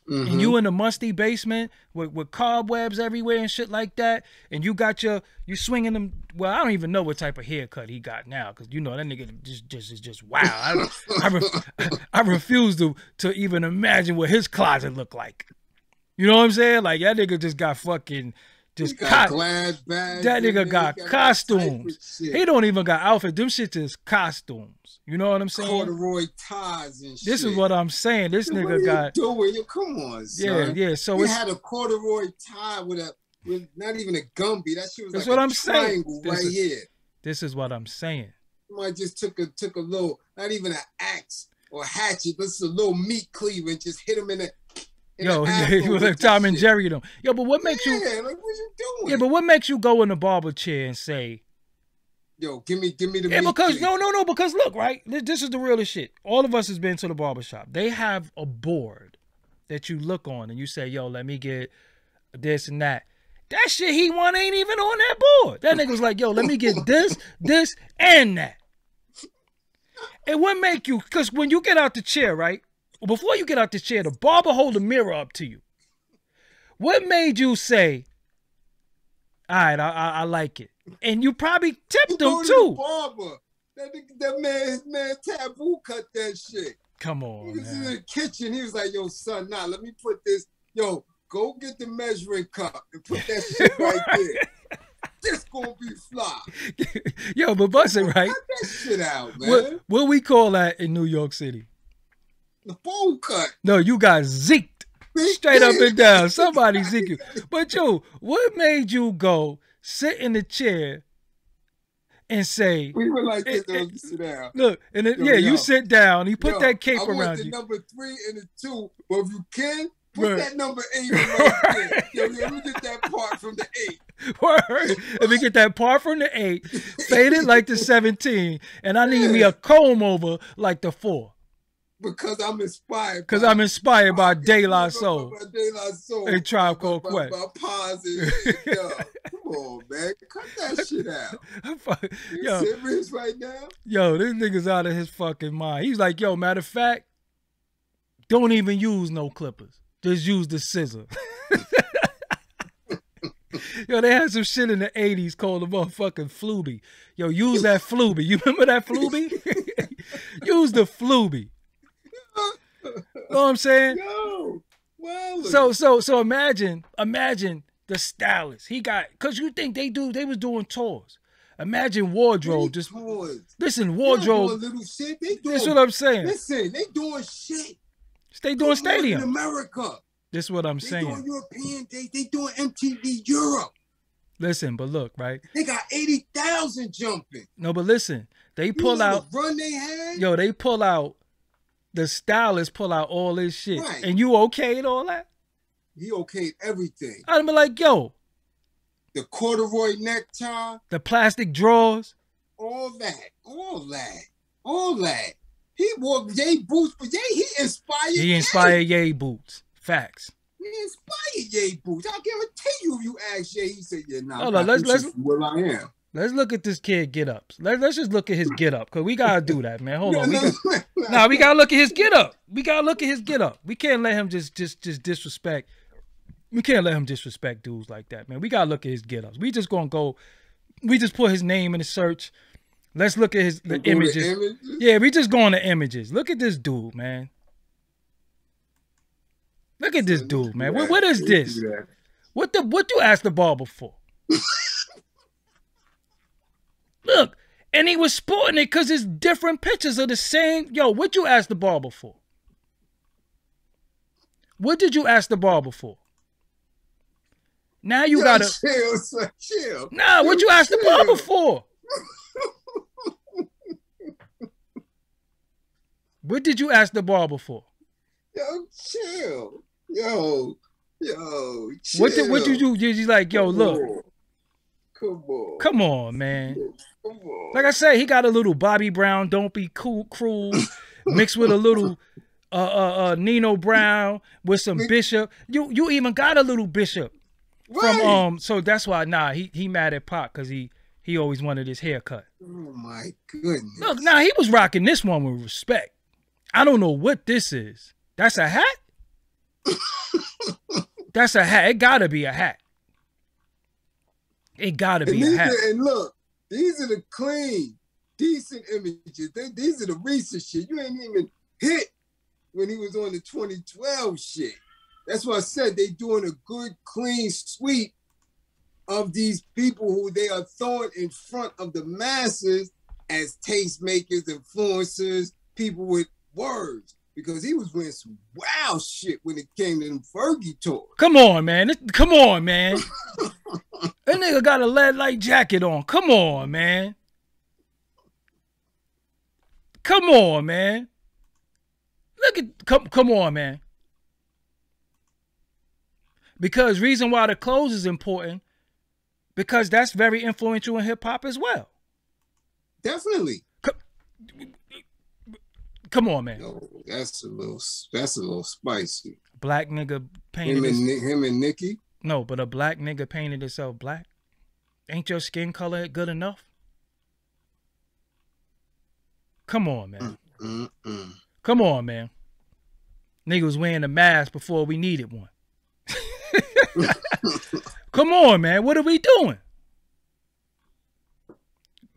A: and you in a musty basement with cobwebs everywhere and shit like that, and you swinging them. Well, I don't even know what type of haircut he got now, because you know that nigga is just wow. I refuse to even imagine what his closet looked like. You know what I'm saying? Like that nigga just got fucking
B: glad bags.
A: That nigga got costumes. He don't even got outfits. Them shit is costumes. You know what I'm saying?
B: Corduroy ties and shit.
A: This is what I'm saying. This nigga
B: what are
A: got.
B: You doing? Come on, son.
A: Yeah. So
B: he had a corduroy tie with not even a Gumby. That shit was
A: that's
B: like
A: what
B: a
A: I'm saying.
B: Here.
A: This is what I'm saying.
B: Somebody just took a little, not even an axe or hatchet, but just a little meat cleaver and just hit him in the.
A: Yo, he was like Tom and Jerry them. Yo, but what makes you?
B: Yeah, like what you doing?
A: Yeah, but what makes you go in the barber chair and say,
B: "Yo, give me the."
A: Yeah, because no, because look, right. This is the realest shit. All of us has been to the barber shop. They have a board that you look on and you say, "Yo, let me get this and that." That shit he want ain't even on that board. That nigga was like, "Yo, let me get this, and that." And what make you? Because when you get out the chair, right? Before you get out the chair, the barber hold the mirror up to you. What made you say, all right, I like it? And you probably tipped him too.
B: Barber. That man Taboo cut that shit.
A: Come on,
B: he was in the kitchen. He was like, yo, son, let me put this. Yo, go get the measuring cup and put that shit right there. This gonna be fly.
A: Yo, but bust it right.
B: Cut that shit out, man.
A: What we call that in New York City?
B: The bowl cut.
A: No, you got zeked straight up and down. Somebody zeked you. But yo, what made you go sit in the chair and say?
B: We were like this. Sit down.
A: Look, and you sit down. You put that cape around you. I want
B: the number 3 and the 2, but if you can, put that number 8 right there. Yo, let me get that part from the 8.
A: Word. Let me get that part from the 8, fade it like the 17, and I need me a comb over like the 4.
B: Because I'm inspired.
A: Because I'm inspired by De La Soul.
B: De La Soul.
A: And Tribe Called Quest.
B: Come on, man. Cut that shit out. You serious right now?
A: Yo, this nigga's out of his fucking mind. He's like, yo, matter of fact, don't even use no clippers. Just use the scissor. Yo, they had some shit in the 80s called the motherfucking Fluby. Yo, use that Fluby. You remember that Fluby? Use the Fluby. Know what I'm saying?
B: Yo, well,
A: so imagine the stylist. He got, cause you think they was doing tours. Imagine Wardrobe. Just listen, Wardrobe.
B: Little shit. They doing,
A: that's what I'm saying.
B: Listen, they doing shit.
A: They doing stadium.
B: In America.
A: This is what I'm saying.
B: They doing European. They doing MTV Europe.
A: Listen, but look, right?
B: They got 80,000 jumping.
A: No, but listen, they pull out.
B: The run they had.
A: Yo, they pull out. The stylists pull out all this shit,
B: right.
A: And you okayed all that?
B: He okayed everything.
A: I'd be like, yo.
B: The corduroy necktie.
A: The plastic drawers.
B: All that. He wore Ye boots, but he inspired
A: Ye. He inspired Ye boots. Facts.
B: He inspired Ye boots. I guarantee you, if you ask Ye, he said, "Yeah, nah."
A: Hold on, let's
B: Will.I.Am.
A: Let's look at this kid get ups. Let's just look at his get up, cause we gotta do that, man. Hold on, we gotta look at his get up. We gotta look at his get up. We can't let him just disrespect. We can't let him disrespect dudes like that, man. We gotta look at his get ups. We just gonna go. We just put his name in the search. Let's look at the images. Yeah, we just go on the images. Look at this dude, man. Look at this dude, man. What is this? What you asked the barber for? Look, and he was sporting it because it's different pictures of the same. Yo, what you ask the barber for? What did you ask the barber for? Now you gotta
B: chill.
A: Nah, what you ask the barber for? What did you ask the barber for?
B: Yo, chill. Yo, chill.
A: What you do? You like, yo, look.
B: Come
A: on, man. Come on. Like I said, he got a little Bobby Brown, Don't Be Cruel, mixed with a little Nino Brown with some Bishop. You even got a little Bishop from so that's why he mad at Pac because he always wanted his haircut.
B: Oh my goodness.
A: Look, he was rocking this one with respect. I don't know what this is. That's a hat? That's a hat. It gotta be a hat. It gotta be a hat.
B: And look, these are the clean, decent images. These are the recent shit. You ain't even hit when he was on the 2012 shit. That's why I said they doing a good, clean sweep of these people who they are throwing in front of the masses as tastemakers, influencers, people with words. Because he was wearing some wild shit when it came to them Fergie tours.
A: Come on, man. Come on, man. That nigga got a lead light jacket on. Come on, man. Come on, man. Look at come on, man. Because reason why the clothes is important, because that's very influential in hip hop as well.
B: Definitely.
A: Come on, man.
B: No, that's a little spicy.
A: Black nigga painted
B: him and Nicki.
A: No, but a black nigga painted himself black. Ain't your skin color good enough? Come on, man. Come on, man. Nigga was wearing a mask before we needed one. Come on, man. What are we doing?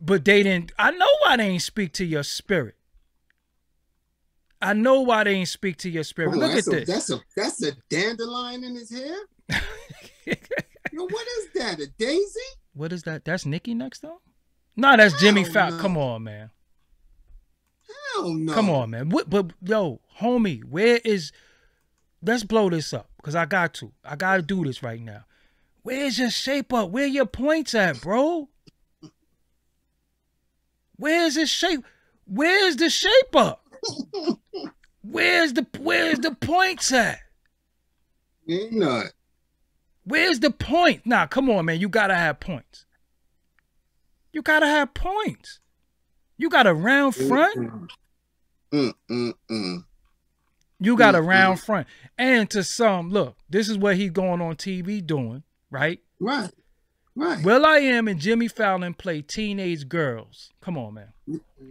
A: But they didn't. I know why they ain't speak to your spirit. I know why they ain't speak to your spirit. Look at this.
B: That's a dandelion in his hair? Yo, what is that? A daisy?
A: What is that? That's Nicki next though? No, that's Jimmy Fallon. Come on, man.
B: Hell no.
A: Come on, man. But yo, homie, where is? Let's blow this up because I got to. I got to do this right now. Where's your shape up? Where your points at, bro? Where's the shape? Where's the shape up? Where's the points at?
B: Ain't not.
A: Where's the point? Nah, come on, man. You gotta have points. You gotta have points. You got a round front. You got a round front. And to some, look, this is what he's going on TV doing, right?
B: Right.
A: Will.I.Am and Jimmy Fallon play teenage girls. Come on, man.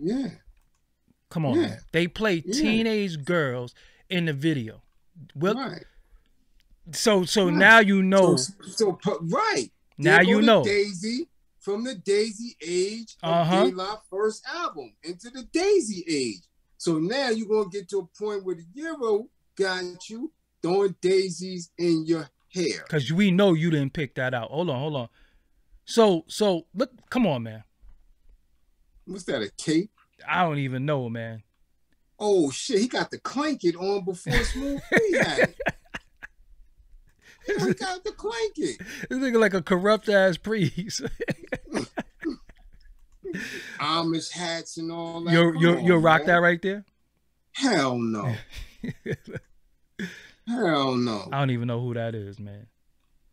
B: Yeah.
A: Come on, man. They play teenage girls in the video. Well,
B: right.
A: So now you know.
B: Right.
A: Now you know.
B: Daisy, from the Daisy age of De La first album into the Daisy age. So now you're going to get to a point where the Euro got you throwing daisies in your hair.
A: Because we know you didn't pick that out. Hold on. So look, come on, man.
B: What's that, a cape?
A: I don't even know, man.
B: Oh, shit. He got the clank it on before Smooth Free had it. He got the clank it.
A: This nigga like a corrupt-ass priest.
B: Amish hats and all that.
A: You'll rock that right there?
B: Hell no. Hell no.
A: I don't even know who that is, man.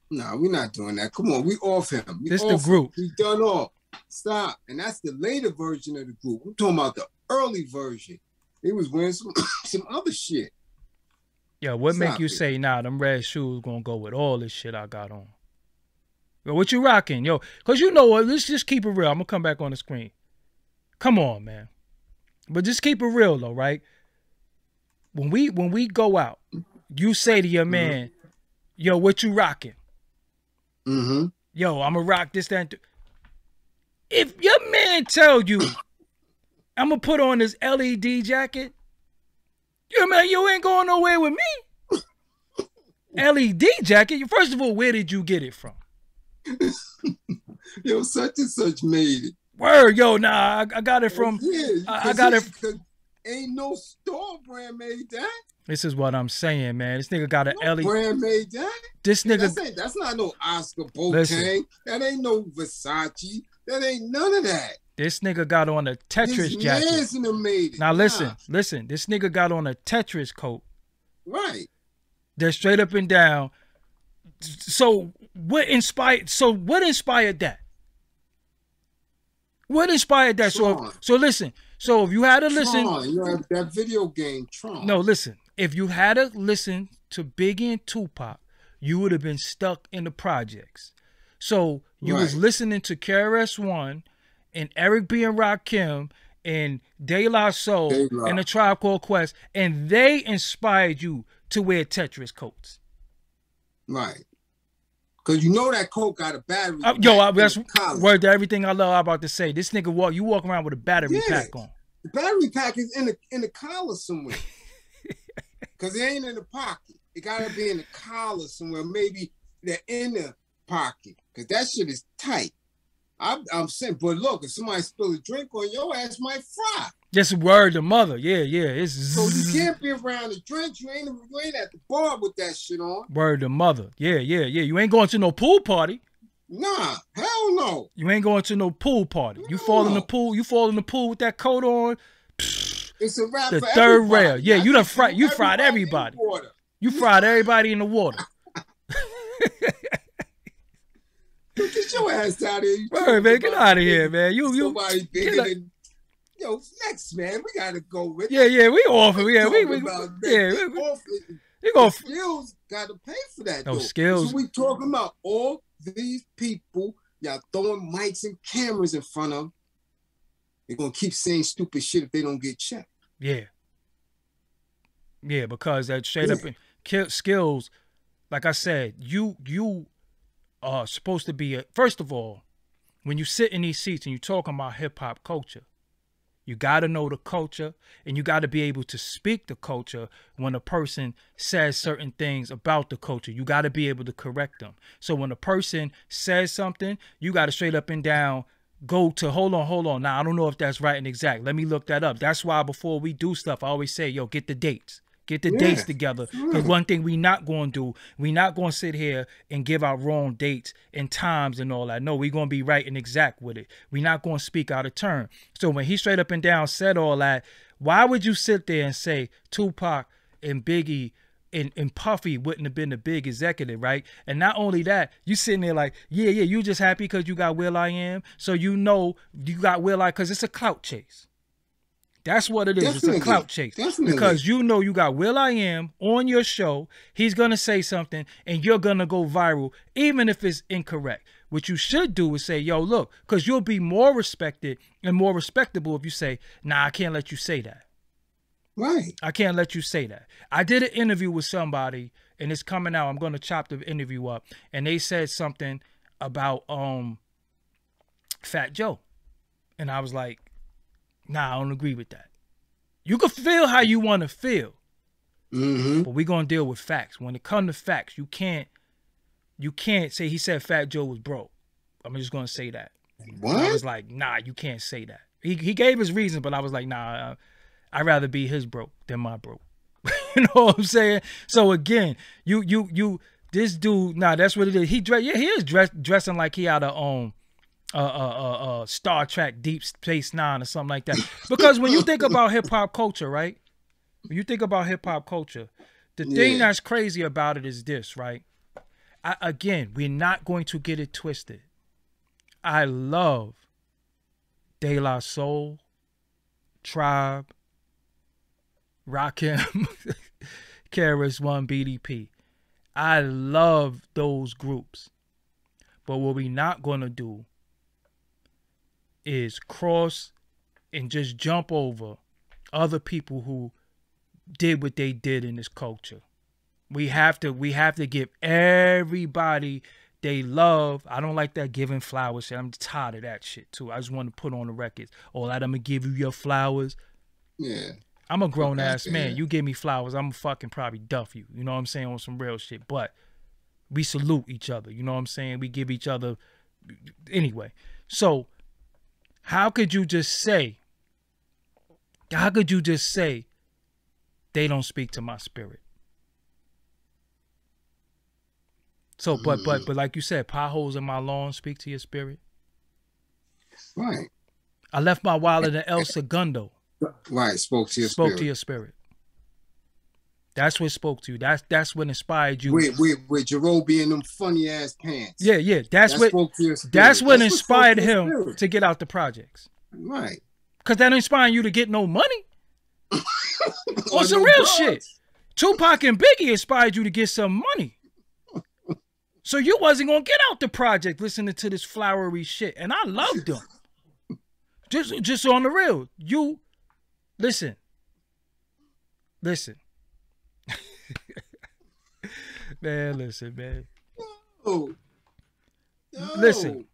B: Nah, we're not doing that. Come on, we off him.
A: This the group.
B: We done off. Stop. And that's the later version of the group. I'm talking about the early version. They was wearing some other shit.
A: Yeah, what make you say, nah, them red shoes gonna go with all this shit I got on? Yo, what you rocking? Yo, because you know what? Let's just keep it real. I'm gonna come back on the screen. Come on, man. But just keep it real though, right? When we go out, you say to your man, yo, what you rocking? Yo, I'm gonna rock this, that, and if your man tell you, I'm gonna put on this LED jacket, yo, man, you ain't going nowhere with me. LED jacket? First of all, where did you get it from?
B: Yo, such and such made it.
A: Word, yo, nah, I got it from.
B: Yeah,
A: I got it.
B: Ain't no store brand made that.
A: This is what I'm saying, man. This nigga got an LED.
B: Brand made that.
A: This nigga.
B: That's not no Oscar Boateng. That ain't no Versace. That ain't none of that.
A: This nigga got on a Tetris jacket.
B: Made it.
A: Now listen. This nigga got on a Tetris coat.
B: Right.
A: They're straight up and down. So what inspired that? What inspired that?
B: Tron.
A: So listen. So if you had to listen,
B: you have that video game Tron.
A: No, listen. If you had to listen to Biggie and Tupac, you would have been stuck in the projects. So you was listening to KRS-One and Eric B. and Rakim and De La Soul and the Tribe Called Quest, and they inspired you to wear Tetris coats.
B: Right. Because you know that coat got a battery.
A: That's word to everything I love about to say. This nigga you walk around with a battery pack on.
B: The battery pack is in the collar somewhere. Because it ain't in the pocket. It got to be in the collar somewhere. Maybe the inner pocket. Because that shit is tight. I'm saying, but look, if somebody spill a drink on your ass, might fry.
A: Just word to mother. Yeah.
B: So you can't be around the drink. You ain't at the bar with that shit on.
A: Word to mother. Yeah. You ain't going to no pool party.
B: Nah, hell no.
A: You ain't going to no pool party. You fall in the pool. You fall in the pool with that coat on.
B: It's a wrap
A: the
B: for
A: third
B: everybody.
A: rail. Yeah, you fried everybody. You fried everybody in the water.
B: Get your ass out of here.
A: Word, man, get out of here, man.
B: Somebody bigger than. Yo, next, man, we gotta go with.
A: Yeah, we off it. Yeah, we go.
B: Skillz gotta pay for that.
A: No Skillz.
B: So we talking about all these people y'all throwing mics and cameras in front of. They're gonna keep saying stupid shit if they don't get checked.
A: Yeah, because that straight up Skillz, like I said, you are supposed to be first of all, when you sit in these seats and you're talking about hip hop culture, you got to know the culture and you got to be able to speak the culture when a person says certain things about the culture. You got to be able to correct them. So when a person says something, you got to straight up and down go to, hold on. Now, I don't know if that's right and exact. Let me look that up. That's why before we do stuff, I always say, yo, get the dates. Get the dates together. Because one thing we not going to do, we not going to sit here and give out wrong dates and times and all that. No, we going to be right and exact with it. We not going to speak out of turn. So when he straight up and down said all that, why would you sit there and say Tupac and Biggie and Puffy wouldn't have been the big executive, right? And not only that, you sitting there like, yeah, you just happy because you got Will.I.Am. So you know you got Will.I.Am because it's a clout chase. That's what it is. Definitely. It's a clout chase. Definitely. Because you know you got Will.I.Am on your show. He's going to say something and you're going to go viral, even if it's incorrect. What you should do is say, yo, look, because you'll be more respected and more respectable if you say, nah, I can't let you say that.
B: Right.
A: I can't let you say that. I did an interview with somebody and it's coming out. I'm going to chop the interview up. And they said something about Fat Joe. And I was like, nah, I don't agree with that. You can feel how you want to feel. But we're gonna deal with facts. When it comes to facts, you can't say he said Fat Joe was broke. I'm just gonna say that.
B: What?
A: And I was like, nah, you can't say that. He gave his reasons, but I was like, nah, I'd rather be his broke than my broke. You know what I'm saying? So again, this dude, nah, that's what it is. He is dressing like he out of Star Trek Deep Space Nine or something like that. Because when you think about hip hop culture, right? When you think about hip hop culture, the thing that's crazy about it is this, right? Again, we're not going to get it twisted. I love De La Soul, Tribe, Rakim, KRS-One, BDP. I love those groups. But what we're not going to do is cross and just jump over other people who did what they did in this culture. We have to give everybody they love. I don't like that giving flowers shit. I'm tired of that shit too. I just want to put on the records. Oh, I'm gonna give you your flowers. Yeah. I'm a grown ass man. You give me flowers, I'm fucking probably duff you. You know what I'm saying? On some real shit. But we salute each other. You know what I'm saying? We give each other anyway. So how could you just say they don't speak to my spirit? So, but like you said, potholes in my lawn speak to your spirit.
B: Right.
A: I left my wallet in El Segundo.
B: Right, spoke to your spirit.
A: That's what spoke to you. That's what inspired you.
B: With Jerome being them funny ass pants.
A: Yeah. That's what inspired him to get out the projects.
B: Right.
A: Because that inspired you to get no money. Or some real shit. Tupac and Biggie inspired you to get some money. So you wasn't gonna get out the project listening to this flowery shit, and I loved them. Just on the real, you listen. Man, listen, man.
B: No.
A: Listen,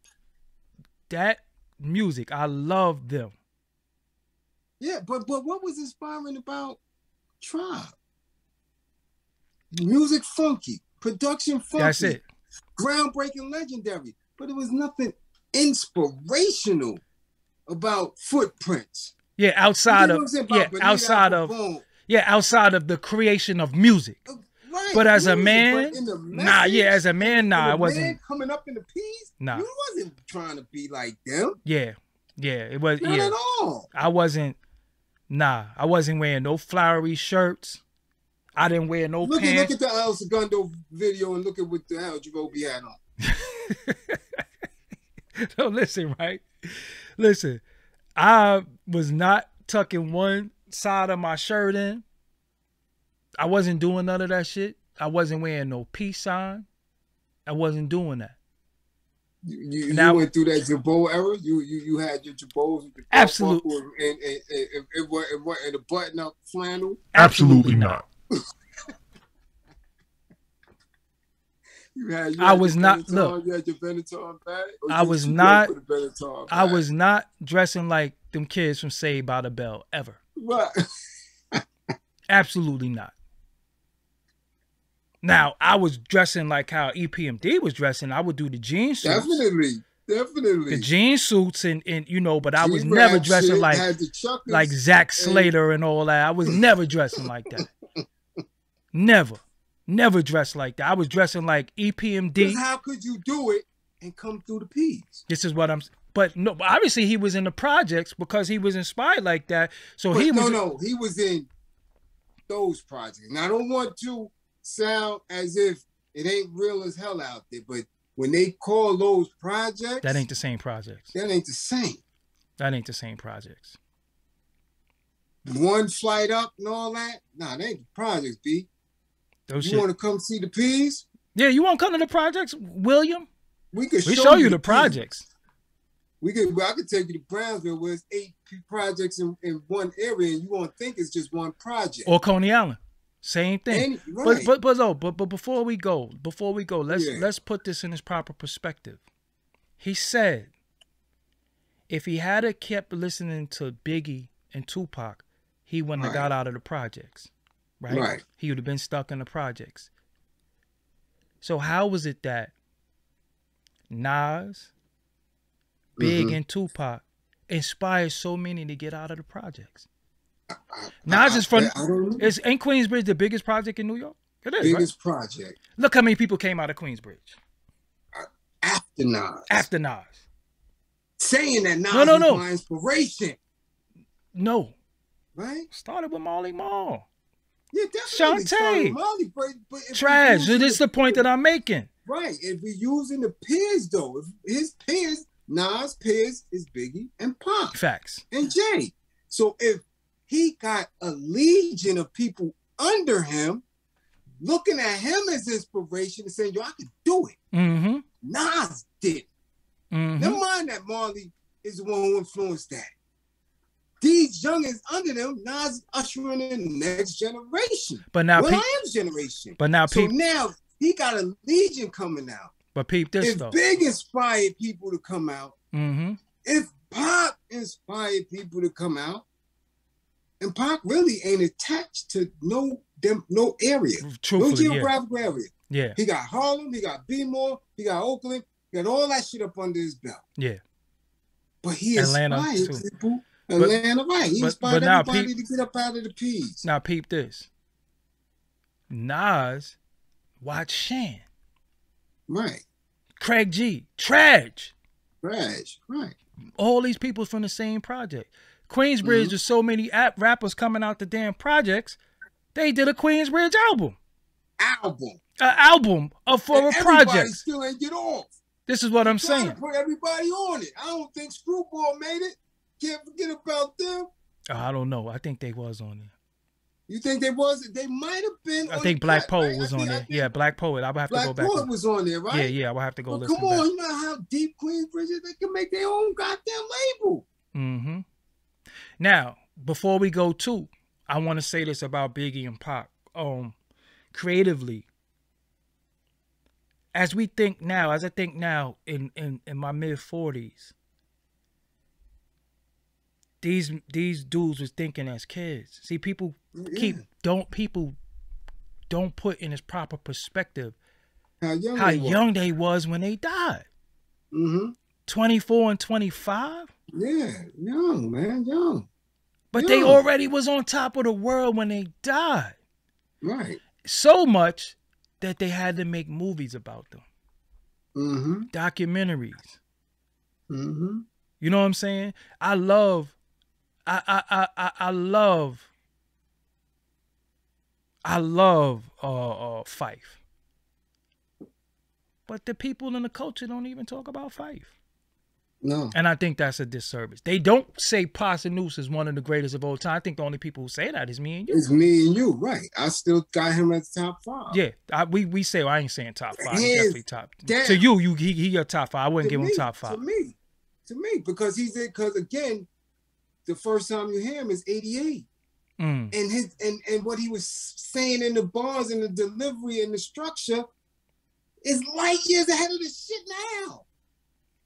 A: that music, I love them.
B: Yeah, but what was inspiring about Tribe? Music funky, production funky.
A: That's it.
B: Groundbreaking, legendary, but it was nothing inspirational about Footprints.
A: Yeah, outside of the creation of music.
B: Right,
A: but as a man, as a man, I wasn't
B: coming up in the piece.
A: Nah,
B: you wasn't trying to be like them.
A: Yeah, it was
B: not at all.
A: I wasn't wearing no flowery shirts. I didn't wear no pants.
B: Look at the El Segundo video and look at what the hell Jerome had on.
A: So listen, right? Listen, I was not tucking one side of my shirt in. I wasn't doing none of that shit. I wasn't wearing no peace sign. I wasn't doing that.
B: You went through that Jabot era. You had your Jabots with the
A: absolutely
B: and the button up flannel.
A: Absolutely not. I was not. Look,
B: you had your Benetton bag.
A: I was not. I was not dressing like them kids from Saved by the Bell ever.
B: Right.
A: Absolutely not. Now I was dressing like how EPMD was dressing. I would do the jean suits.
B: Definitely.
A: The jean suits and you know, but I was never dressing like Zack Slater and all that. I was never dressing like that. Never dressed like that. I was dressing like EPMD.
B: How could you do it and come through the P's?
A: This is what I'm. But no, obviously he was in the projects because he was inspired like that. So he
B: was in those projects. Now I don't want to sound as if it ain't real as hell out there, but when they call those projects,
A: that ain't the same projects.
B: That ain't the same.
A: That ain't the same projects.
B: One flight up and all that. Nah, they ain't the projects, B. You want to come see the P's?
A: Yeah, you want to come to the projects, William?
B: We
A: show you the projects.
B: I could take you to Brownsville where it's 8 projects in one area, and you won't think it's just one project.
A: Or Coney Island, same thing.
B: Right.
A: But before we go, let's put this in its proper perspective. He said if he had kept listening to Biggie and Tupac, he wouldn't have got out of the projects. Right? He would have been stuck in the projects. So how was it that Nas, Big, and Tupac inspired so many to get out of the projects? Nas is from, ain't Queensbridge the biggest project in New York? It is,
B: biggest project.
A: Look how many people came out of Queensbridge.
B: After Nas.
A: After Nas.
B: Saying that Nas was my inspiration.
A: No.
B: Right?
A: Started with Marley Marl.
B: Yeah, definitely.
A: Shantae.
B: Marley, but
A: Trash. This is the point that I'm making.
B: Right. If we're using the peers, though, if his peers, Nas' peers is Biggie and Pac.
A: Facts.
B: And Jay. So if he got a legion of people under him, looking at him as inspiration and saying, yo, I can do it. Nas did. Never mind that Marley is the one who influenced that. These youngins under them, Nas ushering in the next generation.
A: But now
B: Will.I.Am's generation.
A: But now
B: so now he got a legion coming out.
A: But peep this
B: if
A: though.
B: Big inspired people to come out, if Pac inspired people to come out, and Pac really ain't attached to no area, no geographical area.
A: Yeah.
B: He got Harlem, he got B-More, he got Oakland, he got all that shit up under his belt.
A: Yeah.
B: But he inspired people. Atlanta, right. He inspired everybody to get up out of the peas.
A: Now peep this. Nas watched Shan.
B: Right.
A: Craig G. Trash.
B: Right.
A: All these people from the same project. Queensbridge, there's so many rappers coming out the damn projects. They did a Queensbridge album. An album for a project.
B: Still ain't get off.
A: This is what I'm saying.
B: To put everybody on it. I don't think Screwball made it. Can't forget about them.
A: I don't know. I think they was on there.
B: You think they was? They might have been.
A: I think Black Poet was on there. Yeah, Black Poet. I would have to go back.
B: Black Poet was on there, right?
A: Yeah. I would have to go listen.
B: Come on, you know how deep Queensbridge is? They can make their own goddamn label.
A: Now, before we go to, I want to say this about Biggie and Pac. Creatively, as I think now in my mid-40s, these dudes was thinking as kids. See, people don't put in its proper perspective how young they was when they died. 24 and 25.
B: Yeah, young, man, young.
A: But they already was on top of the world when they died.
B: Right.
A: So much that they had to make movies about them. Documentaries. You know what I'm saying? I love Fife. But the people in the culture don't even talk about Fife.
B: No.
A: And I think that's a disservice. They don't say Posdnuos is one of the greatest of all time. I think the only people who say that is me and you.
B: It's me and you, right. I still got him at the top 5.
A: Yeah. We say, I ain't saying top 5. He's definitely top. To you, he your top 5. I wouldn't give him top 5.
B: To me, because again, the first time you hear him is 88. And what he was saying in the bars and the delivery and the structure is light years ahead of the shit now.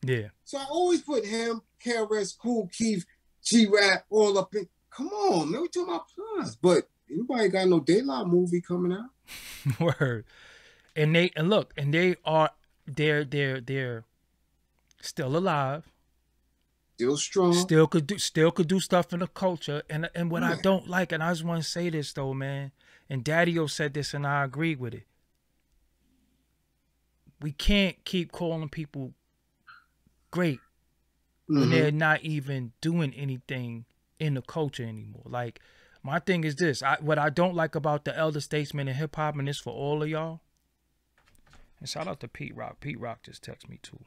A: Yeah.
B: So I always put him, KRS, Kool Keith, G-Rap all up in. Come on, man, we talking about plus. But anybody got no Daylight movie coming out?
A: Word. And they're still alive.
B: Still strong.
A: Still could do stuff in the culture. And what I don't like, and I just want to say this though, man, and Daddy-O said this and I agree with it. We can't keep calling people great when they're not even doing anything in the culture anymore. Like, my thing is this. What I don't like about the elder statesmen in hip-hop, and this for all of y'all, and shout out to Pete Rock. Pete Rock just texted me too.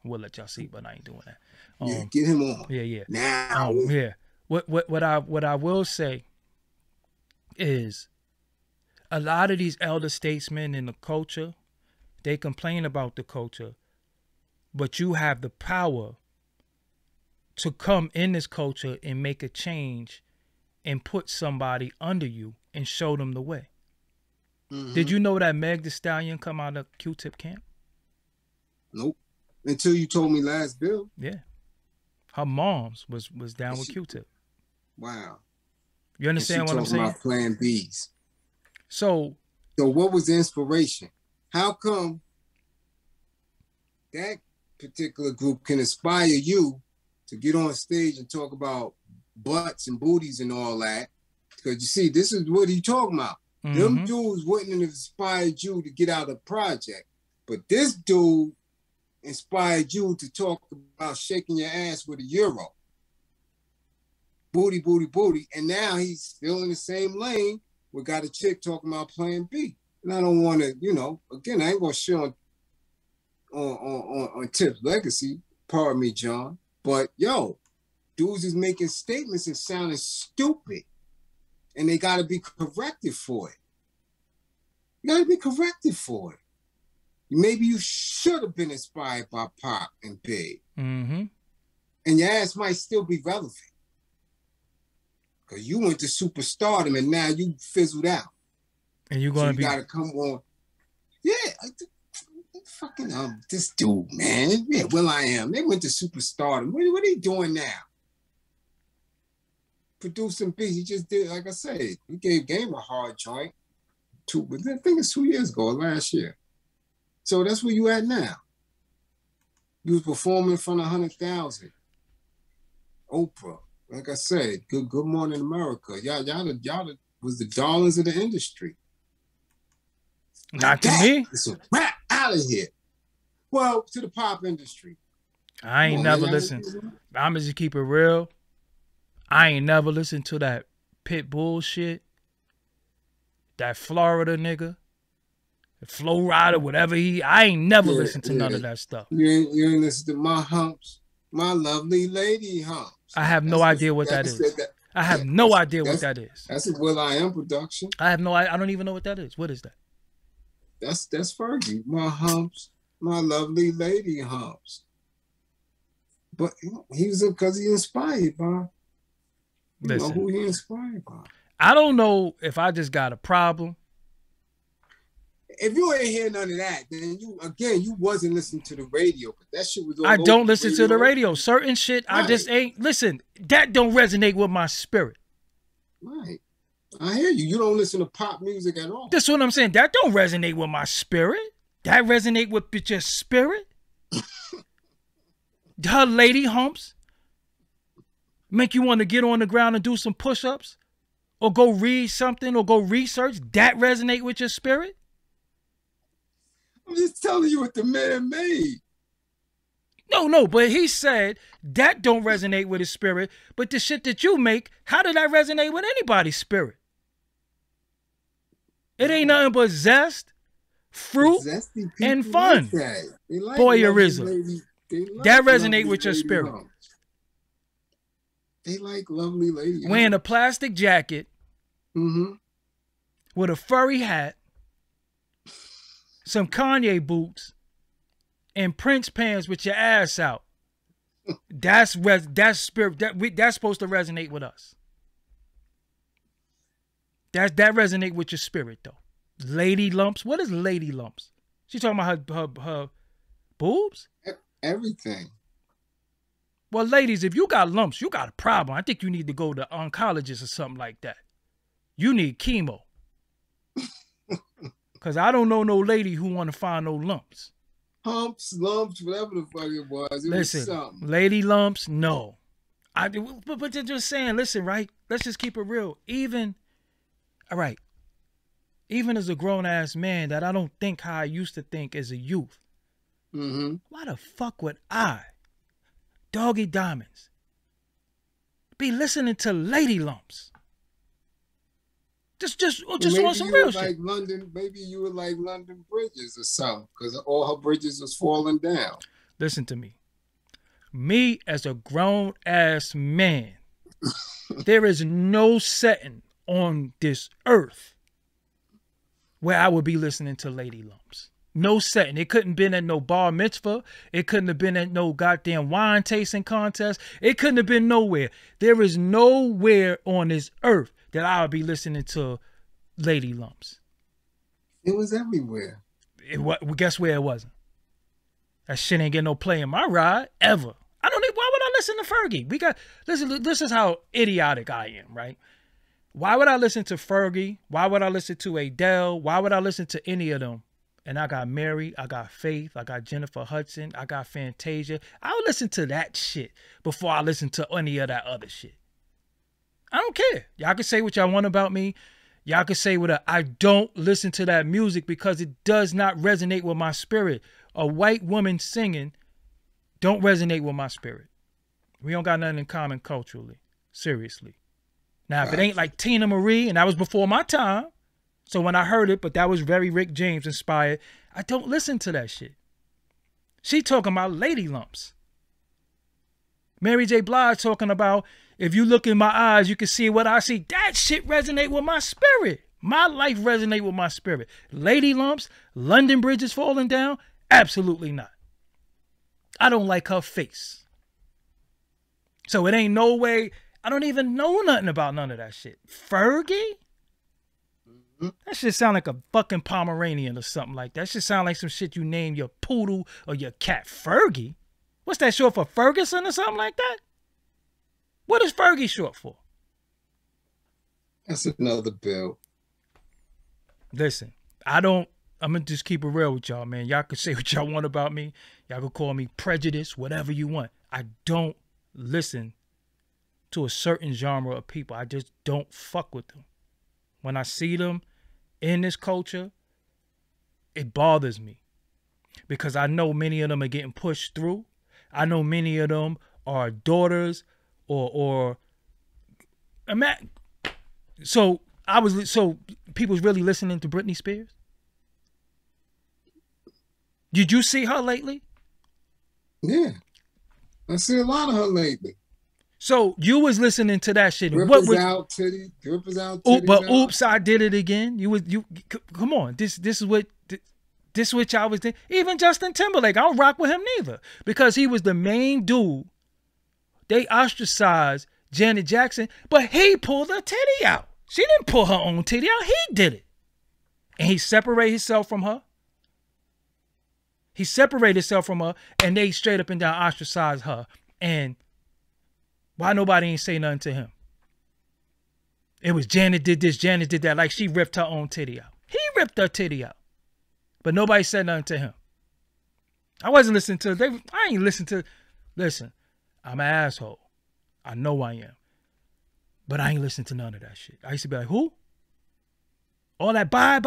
A: We'll let y'all see, but I ain't doing that.
B: Yeah, get him on.
A: Yeah.
B: Now.
A: Yeah. What I will say is a lot of these elder statesmen in the culture, they complain about the culture, but you have the power to come in this culture and make a change and put somebody under you and show them the way. Did you know that Meg Thee Stallion come out of Q-Tip camp?
B: Nope. Until you told me last bill.
A: Yeah. Her mom's was down with Q-Tip.
B: Wow.
A: You understand what I'm saying?
B: About Plan B's.
A: So
B: what was the inspiration? How come that particular group can inspire you to get on stage and talk about butts and booties and all that? Because you see, this is what he talking about. Them dudes wouldn't have inspired you to get out of the project. But this dude inspired you to talk about shaking your ass with a euro. Booty, booty, booty. And now he's still in the same lane. We got a chick talking about Plan B. And I don't want to, you know, again, I ain't going to shit on Tip's legacy. Pardon me, John. But, yo, dudes is making statements and sounding stupid. And they got to be corrected for it. You got to be corrected for it. Maybe you should have been inspired by Pac and Big. And your ass might still be relevant. Because you went to superstardom and now you fizzled out.
A: And you're going to be...
B: you got to come on. Yeah. Fucking this dude, man. Yeah, Will.I.Am. They went to superstardom. What are they doing now? Producing beats. He just did, like I said, he gave Game a hard joint. I think it's 2 years ago, last year. So that's where you at now. You was performing in front of 100,000. Oprah, like I said, Good Morning America. Y'all was the darlings of the industry.
A: Not to me.
B: It's a rap out of here. Well, to the pop industry.
A: I ain't never listened. I'm just keep it real. I ain't never listened to that pit bullshit. That Florida nigga. Flow Rider, whatever I ain't never listened to none of that stuff.
B: You ain't listen to my humps, my lovely lady humps.
A: I have no idea what that is. I have no idea what that is.
B: That's a Will.I.Am production.
A: I don't even know what that is. What is that?
B: That's Fergie. My humps, my lovely lady humps. But he was because he inspired by. You know who he inspired by.
A: I don't know if I just got a problem.
B: If you ain't hear none of that, then you wasn't listening to the radio. But that shit was all
A: I don't listen
B: radio.
A: To the radio. Certain shit, right. I just ain't listen. That don't resonate with my spirit.
B: Right. I hear you. You don't listen to pop music at all.
A: That's what I'm saying. That don't resonate with my spirit. That resonate with your spirit. Her lady humps make you want to get on the ground and do some push-ups or go read something or go research. That resonate with your spirit.
B: I'm just telling you what the man made.
A: No, but he said that don't resonate with his spirit. But the shit that you make, how did that resonate with anybody's spirit? It ain't nothing but zest, fruit, and fun.
B: Like
A: voyeurism. That resonate with your spirit.
B: They like lovely lady.
A: Wearing a plastic jacket with a furry hat, some Kanye boots, and Prince pants with your ass out. That's spirit. That's supposed to resonate with us. That resonate with your spirit though. Lady lumps. What is lady lumps? She talking about her boobs?
B: Everything.
A: Well, ladies, if you got lumps, you got a problem. I think you need to go to oncologist or something like that. You need chemo. Because I don't know no lady who want to find no lumps.
B: Humps, lumps, whatever the fuck it was.
A: Listen, lady lumps, no. But they're just saying, listen, right? Let's just keep it real. Even as a grown-ass man that I don't think how I used to think as a youth, why the fuck would I, Doggie Diamonds, be listening to lady lumps? Just on some real shit.
B: Maybe you were like London Bridges or something, because all her bridges was falling down.
A: Listen to me. Me as a grown-ass man, there is no setting on this earth where I would be listening to lady lumps. No setting. It couldn't have been at no bar mitzvah. It couldn't have been at no goddamn wine tasting contest. It couldn't have been nowhere. There is nowhere on this earth that I would be listening to lady lumps.
B: It was everywhere.
A: Guess where it wasn't? That shit ain't getting no play in my ride ever. I don't need. Why would I listen to Fergie? Listen. This is how idiotic I am, right? Why would I listen to Fergie? Why would I listen to Adele? Why would I listen to any of them? And I got Mary, I got Faith, I got Jennifer Hudson, I got Fantasia. I would listen to that shit before I listen to any of that other shit. I don't care. Y'all can say what y'all want about me. Y'all can say what I don't listen to that music because it does not resonate with my spirit. A white woman singing don't resonate with my spirit. We don't got nothing in common culturally. Seriously. Now, if it ain't like Tina Marie, and that was before my time, so when I heard it, but that was very Rick James inspired, I don't listen to that shit. She talking about lady lumps. Mary J. Blige talking about, if you look in my eyes, you can see what I see. That shit resonate with my spirit. My life resonate with my spirit. Lady lumps, London Bridge is falling down, absolutely not. I don't like her face. So it ain't no way, I don't even know nothing about none of that shit. Fergie? That shit sound like a fucking Pomeranian or something like that. That shit sound like some shit you name your poodle or your cat. Fergie? What's that short for? Ferguson or something like that? What is Fergie short for?
B: That's another bill.
A: Listen, I'm going to just keep it real with y'all, man. Y'all can say what y'all want about me. Y'all can call me prejudiced, whatever you want. I don't listen to a certain genre of people. I just don't fuck with them. When I see them in this culture, it bothers me because I know many of them are getting pushed through. I know many of them are daughters or so people's really listening to Britney Spears. Did you see her lately?
B: Yeah, I see a lot of her lately.
A: So you was listening to that shit.
B: Drippers out, titty. Drippers out, titty.
A: But oops, I did it again. Come on. This is what y'all was doing. Even Justin Timberlake, I don't rock with him neither because he was the main dude. They ostracized Janet Jackson, but he pulled her titty out. She didn't pull her own titty out. He did it, and he separated himself from her. And they straight up and down ostracized her. And why nobody ain't say nothing to him? It was Janet did this, Janet did that, like she ripped her own titty out. He ripped her titty out. But nobody said nothing to him. I wasn't listening to, listen, I'm an asshole. I know I am. But I ain't listening to none of that shit. I used to be like, who? All that bye.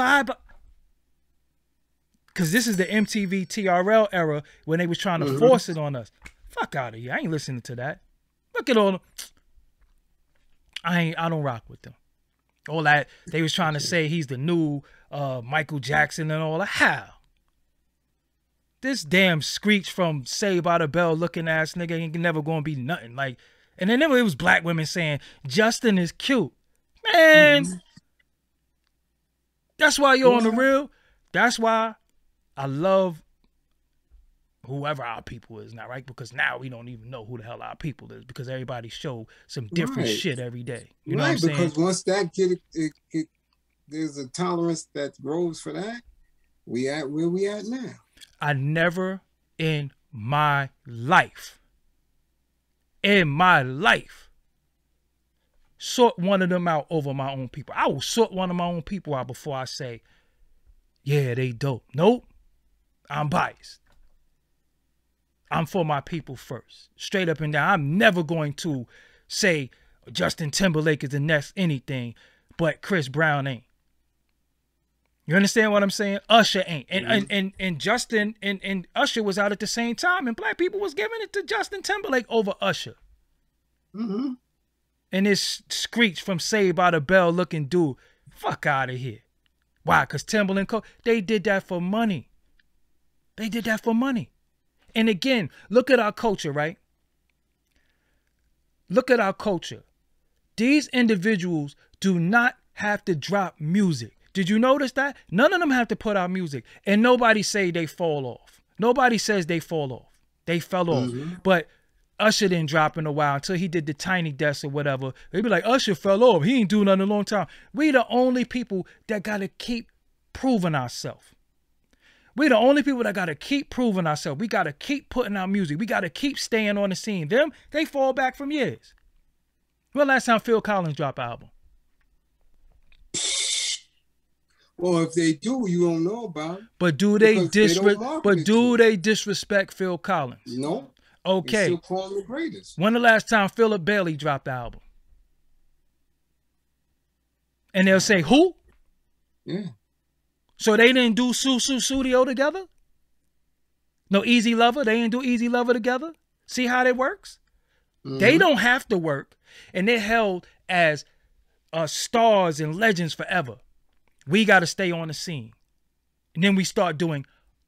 A: Because this is the MTV TRL era when they was trying to force it on us. Fuck out of here. I ain't listening to that. Look at all them. I don't rock with them. All that they was trying to say he's the new Michael Jackson and all that. How? This damn Screech from Saved by the Bell looking ass nigga ain't never gonna be nothing. Like, and then it was black women saying Justin is cute. Man, that's why you're on the real. That's why I love whoever our people is now, right? Because now we don't even know who the hell our people is because everybody show some different shit every day. You know what I'm saying?
B: Because once that there's a tolerance that grows for that, we at where we at now.
A: I never in my life sort one of them out over my own people. I will sort one of my own people out before I say, yeah, they dope. Nope. I'm biased. I'm for my people first. Straight up and down. I'm never going to say Justin Timberlake is the next anything, but Chris Brown ain't. You understand what I'm saying? Usher ain't. And Justin and Usher was out at the same time, and black people was giving it to Justin Timberlake over Usher. And this Screech from Saved by the Bell looking dude, fuck out of here. Why? Because Timberland Co. They did that for money. They did that for money. And again, look at our culture, right? Look at our culture. These individuals do not have to drop music. Did you notice that? None of them have to put out music. And nobody say they fall off. Nobody says they fall off. They fell off. But Usher didn't drop in a while until he did the Tiny Desk or whatever. They'd be like, Usher fell off. He ain't doing nothing in a long time. We the only people that got to keep proving ourselves. We the only people that got to keep proving ourselves. We got to keep putting out music. We got to keep staying on the scene. Them, they fall back from years. When last time Phil Collins dropped an album?
B: Well, if they do, you don't know about it.
A: But do they disrespect Phil Collins?
B: No.
A: Okay.
B: They still call him the greatest.
A: When the last time Philip Bailey dropped the album? And they'll say, who?
B: Yeah.
A: So they didn't do Studio together? No Easy Lover? They didn't do Easy Lover together? See how that works? They don't have to work. And they're held as stars and legends forever. We got to stay on the scene. And then we start doing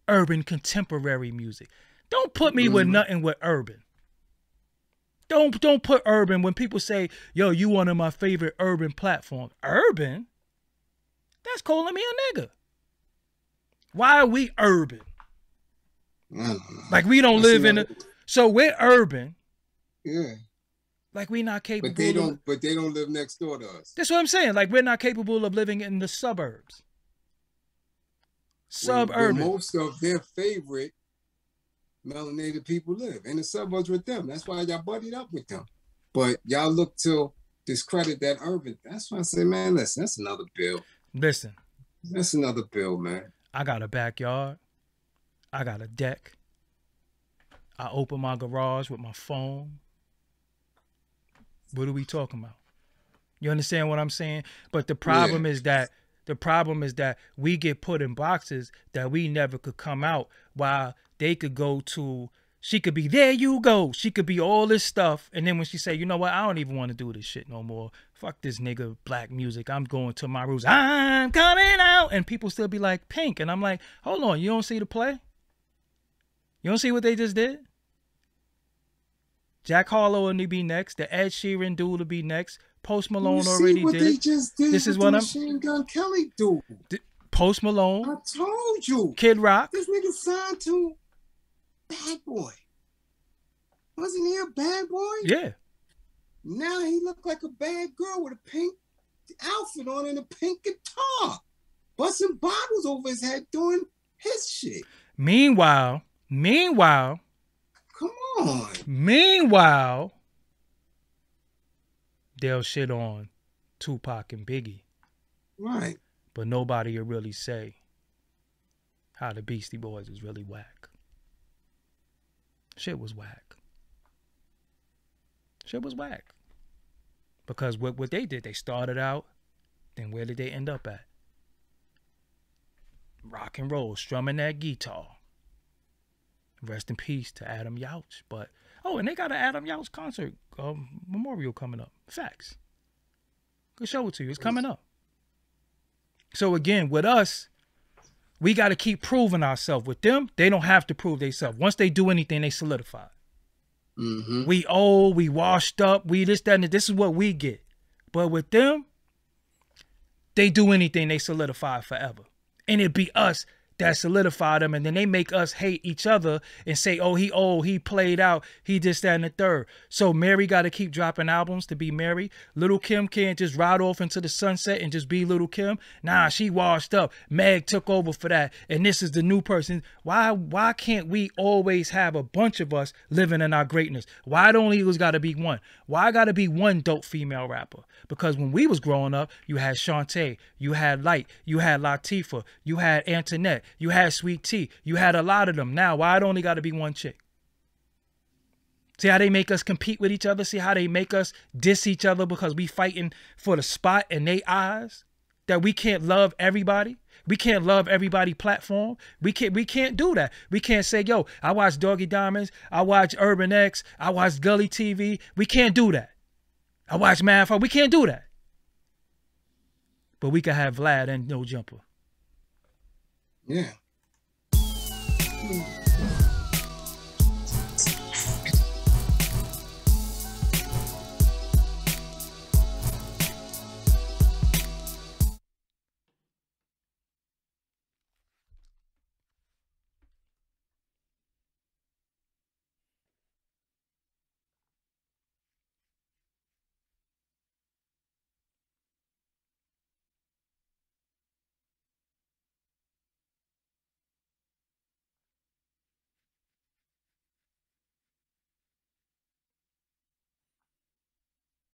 A: urban contemporary music. Don't put me with nothing with urban. Don't put urban when people say, yo, you one of my favorite urban platforms. Urban? That's calling me a nigga. Why are we urban? Like we don't live in a... So we're urban.
B: Yeah.
A: Like we not capable.
B: But they don't live next door to us.
A: That's what I'm saying. Like we're not capable of living in the suburbs. Suburban.
B: Where most of their favorite melanated people live in the suburbs with them. That's why y'all buddied up with them. But y'all look to discredit that urban. That's why I say, man, listen, that's another bill.
A: Listen.
B: That's another bill, man.
A: I got a backyard. I got a deck. I open my garage with my phone. What are we talking about? You understand what I'm saying? But the problem is that we get put in boxes that we never could come out, while they could go to, she could be, there you go. She could be all this stuff. And then when she say, you know what? I don't even want to do this shit no more. Fuck this nigga black music. I'm going to my roots. I'm coming out. And people still be like, Pink. And I'm like, hold on. You don't see the play? You don't see what they just did? Jack Harlow will be next. The Ed Sheeran dude will be next. Post Malone already did.
B: They just did.
A: This is what I'm.
B: Machine Gun Kelly dude.
A: Post Malone.
B: I told you.
A: Kid Rock.
B: This nigga signed to Bad Boy. Wasn't he a bad boy?
A: Yeah.
B: Now he looked like a bad girl with a pink outfit on and a pink guitar, busting bottles over his head doing his shit.
A: Meanwhile.
B: Come on.
A: Meanwhile, they'll shit on Tupac and Biggie.
B: Right.
A: But nobody will really say how the Beastie Boys was really whack. Shit was whack. Shit was whack. Because what they did, they started out, then where did they end up at? Rock and roll, strumming that guitar. Rest in peace to Adam Yauch. But and they got an Adam Yauch concert memorial coming up. Facts. Could show it to you. It's coming up. So again, with us, we got to keep proving ourselves. With them, they don't have to prove themselves. Once they do anything, they solidify. We old, we washed up, we this, that, and this is what we get. But with them, they do anything, they solidify forever. And it be us that solidify them, and then they make us hate each other and say, oh, he old, he played out, he this, that, and the third. So Mary got to keep dropping albums to be Mary. Little Kim can't just ride off into the sunset and just be Little Kim. Nah, she washed up. Meg took over for that, and this is the new person. Why can't we always have a bunch of us living in our greatness? Why don't Eagles got to be one? Why got to be one dope female rapper? Because when we was growing up, you had Shantae, you had Light, you had Latifah, you had Antoinette, you had Sweet Tea. You had a lot of them. Now, why it only got to be one chick? See how they make us compete with each other? See how they make us diss each other because we fighting for the spot in their eyes? That we can't love everybody? We can't love everybody platform? We can't do that. We can't say, yo, I watch Doggie Diamonds. I watch Urban X. I watch Gully TV. We can't do that. I watch Mad Fire. We can't do that. But we can have Vlad and No Jumper.
B: Yeah.